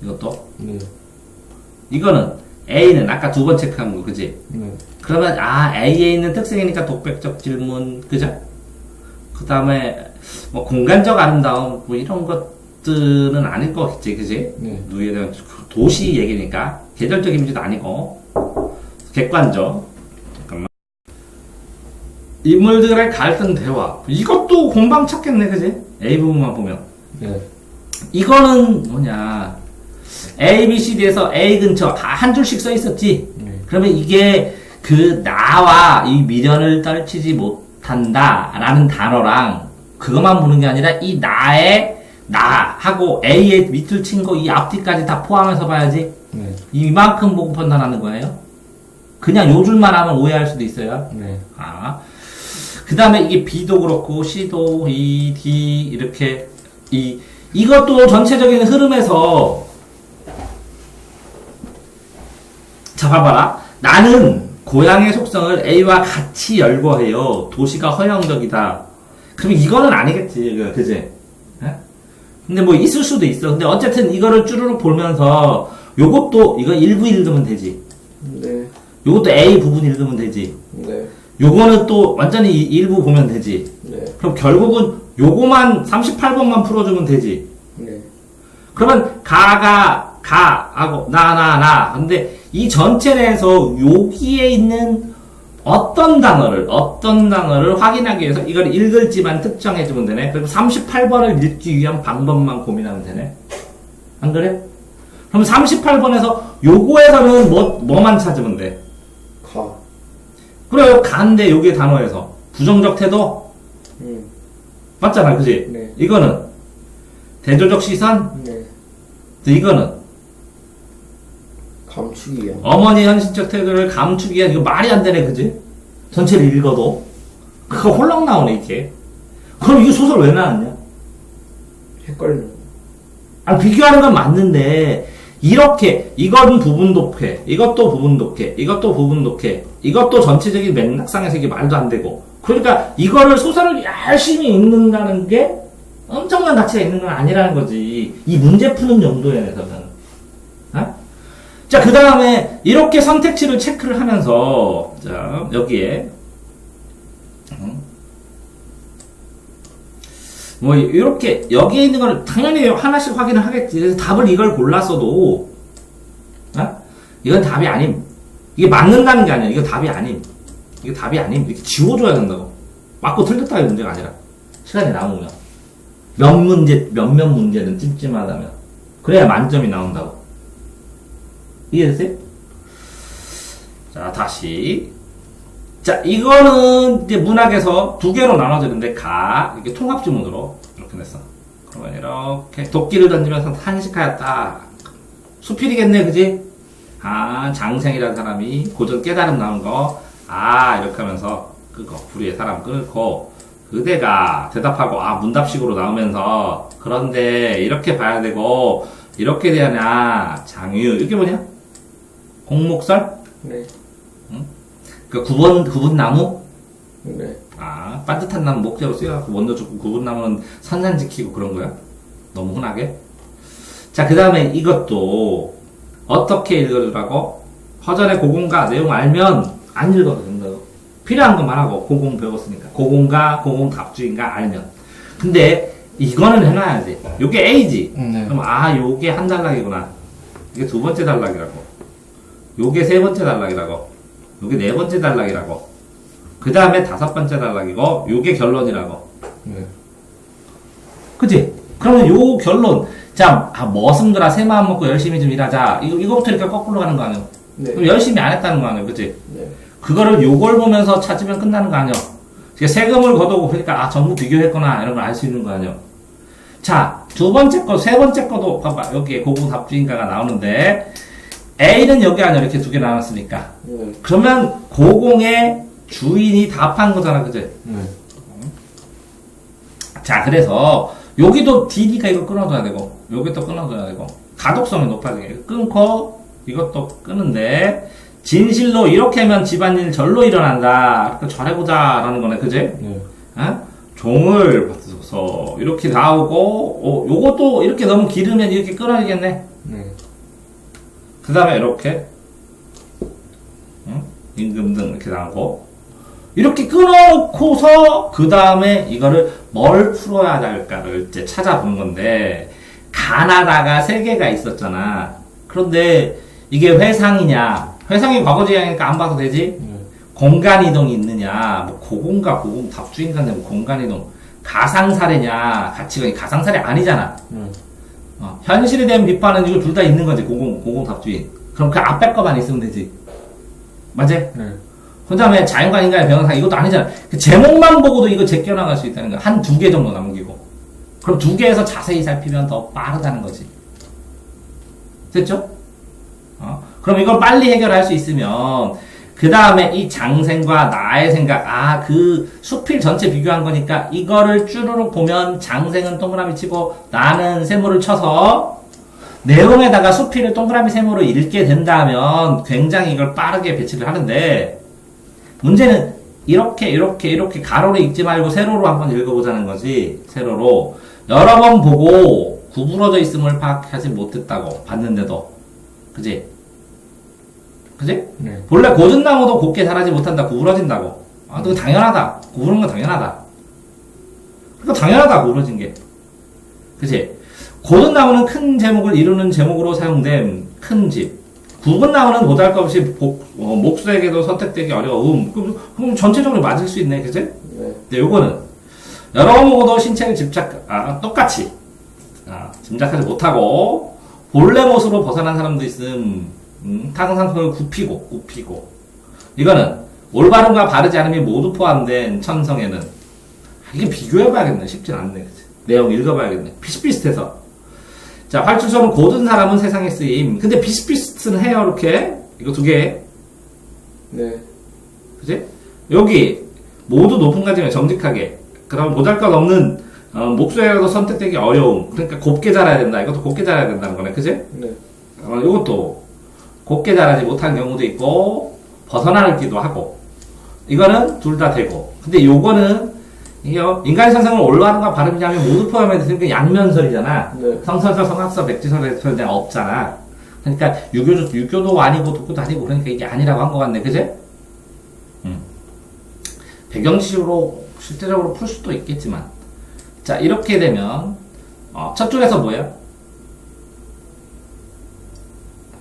이것도? 네. 이거는 A는 아까 두 번 체크한 거, 그지? 네. 그러면, A에 있는 특성이니까 독백적 질문, 그죠? 그 다음에, 공간적 아름다움, 이런 것들은 아닐 거겠지, 그지? 네. 누이에 대한 도시 얘기니까. 계절적 이미지도 아니고, 객관적. 인물들의 갈등 대화. 이것도 공방 찾겠네, 그지? A 부분만 보면. 네. 이거는 뭐냐. A, B, C, D에서 A 근처 한 줄씩 써 있었지? 네. 그러면 이게 그 나와 이 미련을 떨치지 못한다라는 단어랑 그것만 보는 게 아니라 이 나의 나하고 A의 밑줄 친 거 이 앞뒤까지 다 포함해서 봐야지. 네. 이만큼 보고 판단하는 거예요. 그냥 요 줄만 하면 오해할 수도 있어요. 네. 아. 그 다음에 이게 B도 그렇고 C도 E, D 이렇게 이것도 전체적인 흐름에서 자 봐봐라. 나는 고향의 속성을 A와 같이 열거해요. 도시가 허용적이다. 그럼 이거는 아니겠지, 그지? 에? 근데 뭐 있을 수도 있어. 근데 어쨌든 이거를 쭈루룩 보면서 요것도 이거 일부 읽으면 되지. 네. 요것도 A 부분 읽으면 되지. 네. 요거는 또 완전히 일부 보면 되지. 네. 그럼 결국은 요거만 38번만 풀어주면 되지. 네. 그러면 가하고 나. 근데 이 전체 내에서 여기에 있는 어떤 단어를 확인하기 위해서 이걸 읽을지만 특정해주면 되네. 그리고 38번을 읽기 위한 방법만 고민하면 되네. 안 그래? 그럼 38번에서 요거에서는 뭐만 찾으면 돼? 가. 그래요. 가인데 여기에 단어에서 부정적 태도 맞잖아, 그지? 네. 이거는 대조적 시선, 네. 이거는 감추기야. 어머니 현실적 태도를 감추기 위한 이거 말이 안 되네, 그지? 전체를 읽어도 그거 홀랑 나오네 이게. 그럼 이거 소설 왜 나왔냐? 헷갈려. 아니 비교하는 건 맞는데 이렇게 이건 부분 독해, 이것도 부분 독해, 이것도 부분 독해, 이것도 전체적인 맥락상에서 이게 말도 안 되고. 그러니까 이거를 소설을 열심히 읽는다는 게 엄청난 가치가 있는 건 아니라는 거지. 이 문제 푸는 정도에서는. 어? 자, 그 다음에 이렇게 선택지를 체크를 하면서 자 여기에 뭐 이렇게 여기에 있는 걸 당연히 하나씩 확인을 하겠지. 그래서 답을 이걸 골랐어도 이건 답이 아님. 이게 맞는다는 게 아니야. 이거 답이 아님. 이게 답이 아님. 이렇게 지워줘야 된다고. 맞고 틀렸다의 문제가 아니라 시간이 남으면 몇몇 문제는 찜찜하다면 그래야 만점이 나온다고. 이해됐어요? 자, 다시. 자, 이거는 이제 문학에서 두 개로 나눠지는데, 이렇게 통합지문으로 이렇게 냈어. 그러면 이렇게 도끼를 던지면서 탄식하였다. 수필이겠네, 그지? 장생이라는 사람이 고전 깨달음 나온 거, 이렇게 하면서 불의의 사람 끊고, 그대가 대답하고, 문답식으로 나오면서, 그런데 이렇게 봐야 되고, 이렇게 되냐, 장유, 이게 뭐냐? 공목설? 네. 그 구분나무? 네. 반듯한 나무 목재로 쓰여갖고 원도 좋고 구분나무는 선산 지키고 그런 거야? 너무 흔하게? 자, 그 다음에 이것도 어떻게 읽어주라고? 허전의 고공가 내용 알면 안 읽어도 된다고. 필요한 것만 하고 고공 배웠으니까. 고공가, 고공 답주인가 알면. 근데 이거는 해놔야지. 요게 A지? 네. 그럼 요게 한 단락이구나. 이게 두 번째 단락이라고. 요게 세 번째 단락이라고. 요게 네 번째 단락이라고. 그 다음에 다섯 번째 단락이고, 요게 결론이라고. 네. 그치? 그러면 요 결론. 자, 머슴들아, 새 마음 먹고 열심히 좀 일하자. 이거부터 이렇게 거꾸로 가는 거 아니야? 네. 그럼 열심히 안 했다는 거 아니야? 그치? 네. 그거를 요걸 보면서 찾으면 끝나는 거 아니야? 그러니까 세금을 걷어오고, 그러니까, 전부 비교했구나. 이런 걸 알 수 있는 거 아니야? 자, 두 번째 거, 세 번째 거도, 봐봐. 여기에 고공 답주인가가 나오는데, A는 여기 아니야. 이렇게 두 개 나눴으니까. 네. 그러면 고공의 주인이 답한 거잖아. 그치? 네. 자, 그래서 여기도 DD가 이거 끊어줘야 되고 여기도 끊어줘야 되고 가독성이 높아지게 끊고 이것도 끄는데 진실로 이렇게 하면 집안일 절로 일어난다. 그러니까 잘해보자 라는 거네. 그치? 네. 종을 받아서 이렇게 나오고 요것도 이렇게 너무 길으면 이렇게 끊어야겠네. 네. 그 다음에 이렇게 임금 등 이렇게 나오고 이렇게 끊어놓고서 그 다음에 이거를 뭘 풀어야 할까를 이제 찾아보는 건데 가나다가 세 개가 있었잖아. 그런데 이게 회상이냐? 회상이 과거지향이니까 안 봐도 되지? 네. 공간이동이 있느냐? 뭐 고공과 고공 답주인간데 뭐 공간이동 가상사례냐? 가치가 가상사례 아니잖아. 현실에 대한 비판은 이거 둘 다 있는 거지. 고공 답주인. 그럼 그 앞에 거만 있으면 되지. 맞지? 네. 그 다음에 자연과 인간의 병상 이것도 아니잖아. 그 제목만 보고도 이거 제껴나갈 수 있다는 거야. 한 2개 정도 남기고. 그럼 2개에서 자세히 살피면 더 빠르다는 거지. 됐죠? 그럼 이걸 빨리 해결할 수 있으면 그 다음에 이 장생과 나의 생각, 그 수필 전체 비교한 거니까 이거를 쭈루룩 보면 장생은 동그라미 치고 나는 세모를 쳐서 내용에다가 수필을 동그라미 세모로 읽게 된다면 굉장히 이걸 빠르게 배치를 하는데 문제는 이렇게 가로로 읽지 말고 세로로 한번 읽어보자는 거지. 세로로 여러 번 보고 구부러져 있음을 파악하지 못했다고 봤는데도 그지? 네. 본래 고전나무도 곱게 자라지 못한다. 구부러진다고. 그거 당연하다. 구부러진 건 당연하다. 그거 당연하다. 구부러진 게. 그치? 고전나무는 큰 제목을 이루는 제목으로 사용된 큰 집. 굵은 나무는 보잘것없이 목수에게도 선택되기 어려움. 그럼 전체적으로 맞을 수 있네. 그치? 네. 근데 요거는 여러 번 보고도 신체를 똑같이 짐작하지 못하고 본래 모습으로 벗어난 사람도 있음. 타성상품을 굽히고 이거는 올바름과 바르지 않음이 모두 포함된 천성에는 이게 비교해봐야겠네. 쉽진 않네. 그치? 내용 읽어봐야겠네. 비슷비슷해서 자, 활주처럼 고든 사람은 세상에 쓰임. 근데 비슷비슷은 해요. 이렇게 이거 2개. 네. 그치? 여기 모두 높은 가지면 정직하게. 그다음 보잘것없는 목수에게도 선택되기 어려움. 그러니까 곱게 자라야 된다. 이것도 곱게 자라야 된다는 거네. 그치? 네. 이것도 곱게 자라지 못한 경우도 있고 벗어나기도 하고. 이거는 둘 다 되고. 근데 요거는 인간의 선성은 올바름과 바름이지 않으면 모두 포함해서 그러니까 양면설이잖아. 네. 성선설, 성학설, 백지설에서 내가 없잖아. 그러니까 유교도 아니고 독교도 아니고 그러니까 이게 아니라고 한 것 같네. 그제? 배경지식으로 실제적으로 풀 수도 있겠지만 자 이렇게 되면 첫 줄에서 뭐야?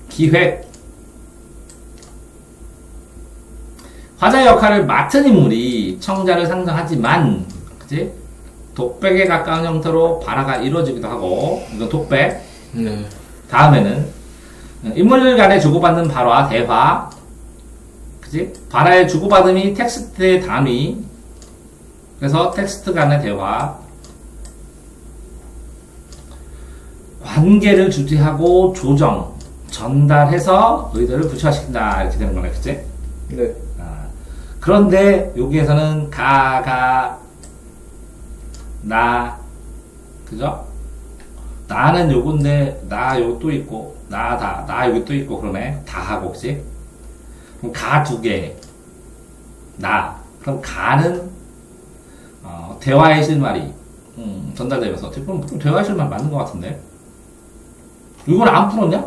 기획 화자의 역할을 맡은 인물이 청자를 상정하지만 그치? 독백에 가까운 형태로 발화가 이루어지기도 하고 이건 독백. 네. 다음에는 인물 간에 주고받는 발화, 대화 그치? 발화의 주고받음이 텍스트의 단위 그래서 텍스트 간의 대화 관계를 주제하고 조정 전달해서 의도를 구체화시킨다 이렇게 되는 거네. 그치? 네. 그런데 여기에서는 나 그죠? 나는 요건데 나 요거 또 있고 나 여기 또 있고 그러네. 다 하고 그치? 그럼 가 2개 나 그럼 가는 대화의 실말이 전달되면서 그럼 대화의 실말 맞는 것 같은데 이건 안 풀었냐?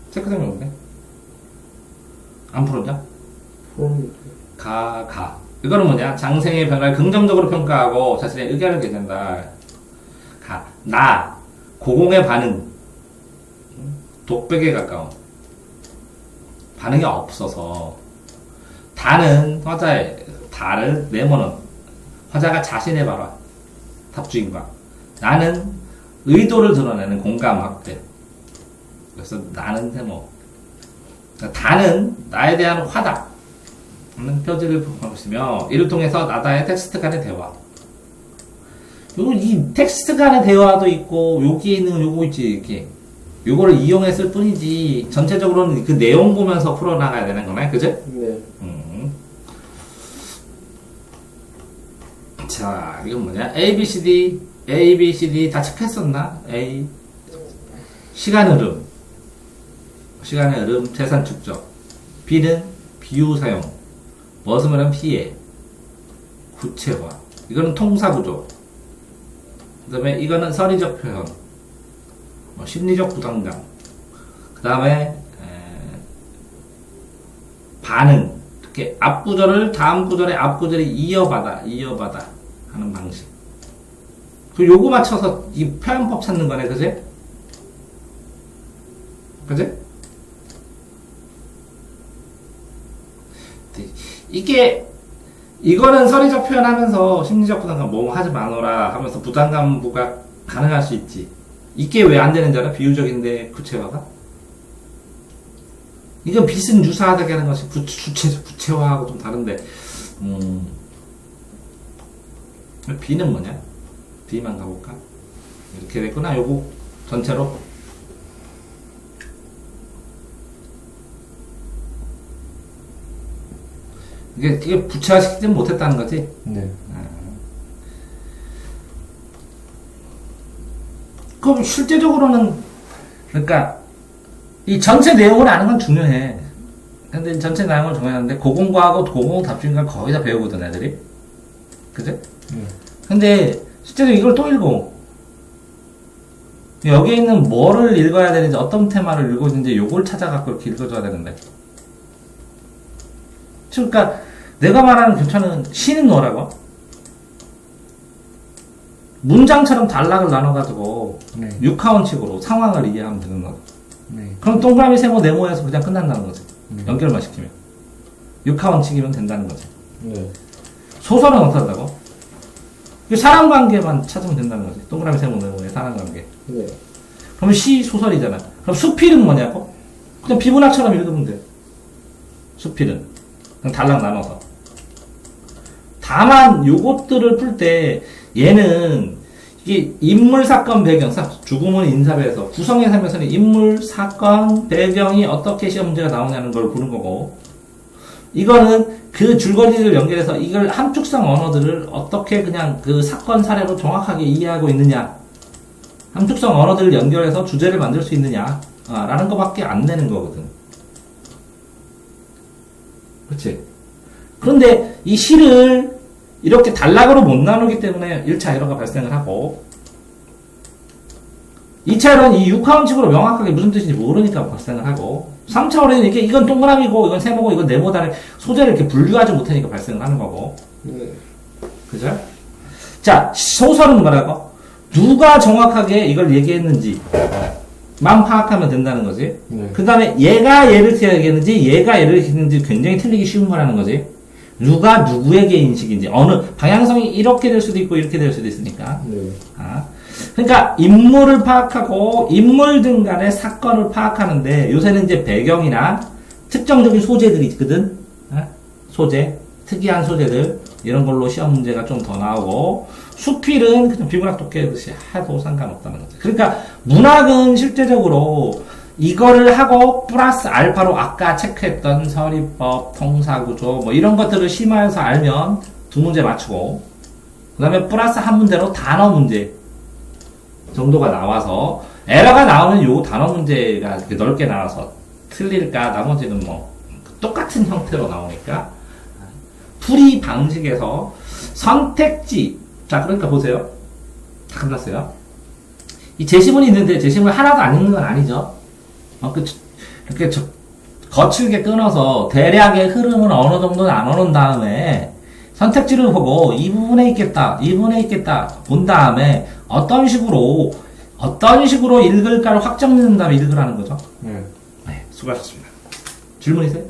체크되면 없네. 안 풀었냐? 이거는 뭐냐? 장생의 변화를 긍정적으로 평가하고 자신의 의견을 개진한다. 나 고공의 반응 독백에 가까운 반응이 없어서 다는 화자의 다를 내모는 화자가 자신의 발화 탑주인과 나는 의도를 드러내는 공감 확대. 그래서 나는 세모 다는 나에 대한 화다 하는 표지를 하고 있으며 이를 통해서 나다의 텍스트 간의 대화 이 텍스트 간의 대화도 있고 여기에 있는 요거 있지 이렇게 요거를 이용했을 뿐이지 전체적으로는 그 내용 보면서 풀어나가야 되는 거네. 그지? 네. 자 이건 뭐냐 A, B, C, D 다 체크했었나? A 시간 흐름 시간의 흐름, 재산 축적. B는 비유 사용. 머슴은 피해. 구체화. 이거는 통사구조. 그 다음에 이거는 선의적 표현. 심리적 부담감. 그 다음에 반응. 이렇게 앞구절을 다음 구절에 앞구절이 이어받아 하는 방식. 그 요거 맞춰서 이 표현법 찾는 거네, 그지? 그지? 이거는 선의적 표현하면서 심리적 부담감 뭐 하지 마노라 하면서 부담감 부가 가능할 수 있지. 이게 왜 안 되는지 알아? 비유적인데 구체화가? 이건 빚은 유사하다게 하는 것이 부채화하고 좀 다른데, B는 뭐냐? B만 가볼까? 이렇게 됐구나, 요거 전체로. 이게 부채화시키지 못했다는 거지? 네. 그럼 실제적으로는, 그러니까, 이 전체 내용을 아는 건 중요해. 근데 전체 내용을 중요하는데, 고공과하고 고공 답중과 거의 다 배우거든, 애들이. 그죠? 근데, 실제로 이걸 또 읽어. 여기에 있는 뭐를 읽어야 되는지, 어떤 테마를 읽고 있는지, 요걸 찾아갖고 이렇게 읽어줘야 되는데. 그러니까, 내가 말하는 괜찮은 시는 뭐라고? 문장처럼 단락을 나눠가지고, 네. 육하원칙으로 상황을 이해하면 되는 거야. 네. 그럼 동그라미, 세모, 네모에서 그냥 끝난다는 거지. 네. 연결만 시키면. 육하원칙이면 된다는 거지. 네. 소설은 어떻게 한다고? 사람관계만 찾으면 된다는 거지. 동그라미, 세모, 네모의 사람관계. 네. 그럼 시, 소설이잖아. 그럼 수필은 뭐냐고? 그냥 비문학처럼 읽으면 돼. 수필은. 그냥 단락 나눠서. 다만, 요것들을 풀 때, 얘는, 이게 인물, 사건, 배경, 죽음은 인사배에서, 구성의 삶에서는 인물, 사건, 배경이 어떻게 시험 문제가 나오냐는 걸 보는 거고, 이거는 그 줄거리를 연결해서 이걸 함축성 언어들을 어떻게 그냥 그 사건 사례로 정확하게 이해하고 있느냐, 함축성 언어들을 연결해서 주제를 만들 수 있느냐, 라는 것밖에 안 되는 거거든. 그렇지? 그런데 이 시를 이렇게 단락으로 못 나누기 때문에 1차 에러가 발생을 하고, 2차 에러는 이 육하원칙으로 명확하게 무슨 뜻인지 모르니까 발생을 하고, 3차 에러는 이건 동그라미고, 이건 세모고, 이건 네모다를 소재를 이렇게 분류하지 못하니까 발생을 하는 거고. 네. 그죠? 자, 소설은 뭐라고? 누가 정확하게 이걸 얘기했는지, 만 파악하면 된다는 거지. 네. 그 다음에 얘가 얘를 얘기했는지, 얘가 얘를 얘기했는지 굉장히 틀리기 쉬운 거라는 거지. 누가 누구에게 인식인지, 어느 방향성이 이렇게 될 수도 있고 이렇게 될 수도 있으니까. 네. 그러니까 인물을 파악하고 인물들 간의 사건을 파악하는데, 요새는 이제 배경이나 특정적인 소재들이 있거든. 소재, 특이한 소재들, 이런 걸로 시험 문제가 좀 더 나오고, 수필은 그냥 비문학 독해듯이 해도 상관없다는 거죠. 그러니까 문학은 실제적으로 이거를 하고 플러스 알파로 아까 체크했던 서리법, 통사구조 뭐 이런 것들을 심화해서 알면 두 문제 맞추고, 그 다음에 플러스 한 문제로 단어 문제 정도가 나와서, 에러가 나오면 요 단어 문제가 이렇게 넓게 나와서 틀릴까, 나머지는 뭐 똑같은 형태로 나오니까. 풀이 방식에서 선택지, 자 그러니까 보세요. 다 끝났어요. 이 제시문이 있는데 제시문 하나도 안 읽는 건 아니죠. 이렇게 거칠게 끊어서 대략의 흐름을 어느 정도 나눠놓은 다음에 선택지를 보고 이 부분에 있겠다, 이 부분에 있겠다 본 다음에 어떤 식으로 읽을까를 확정짓는 다음에 읽으라는 거죠. 네. 네, 수고하셨습니다. 질문 있어요?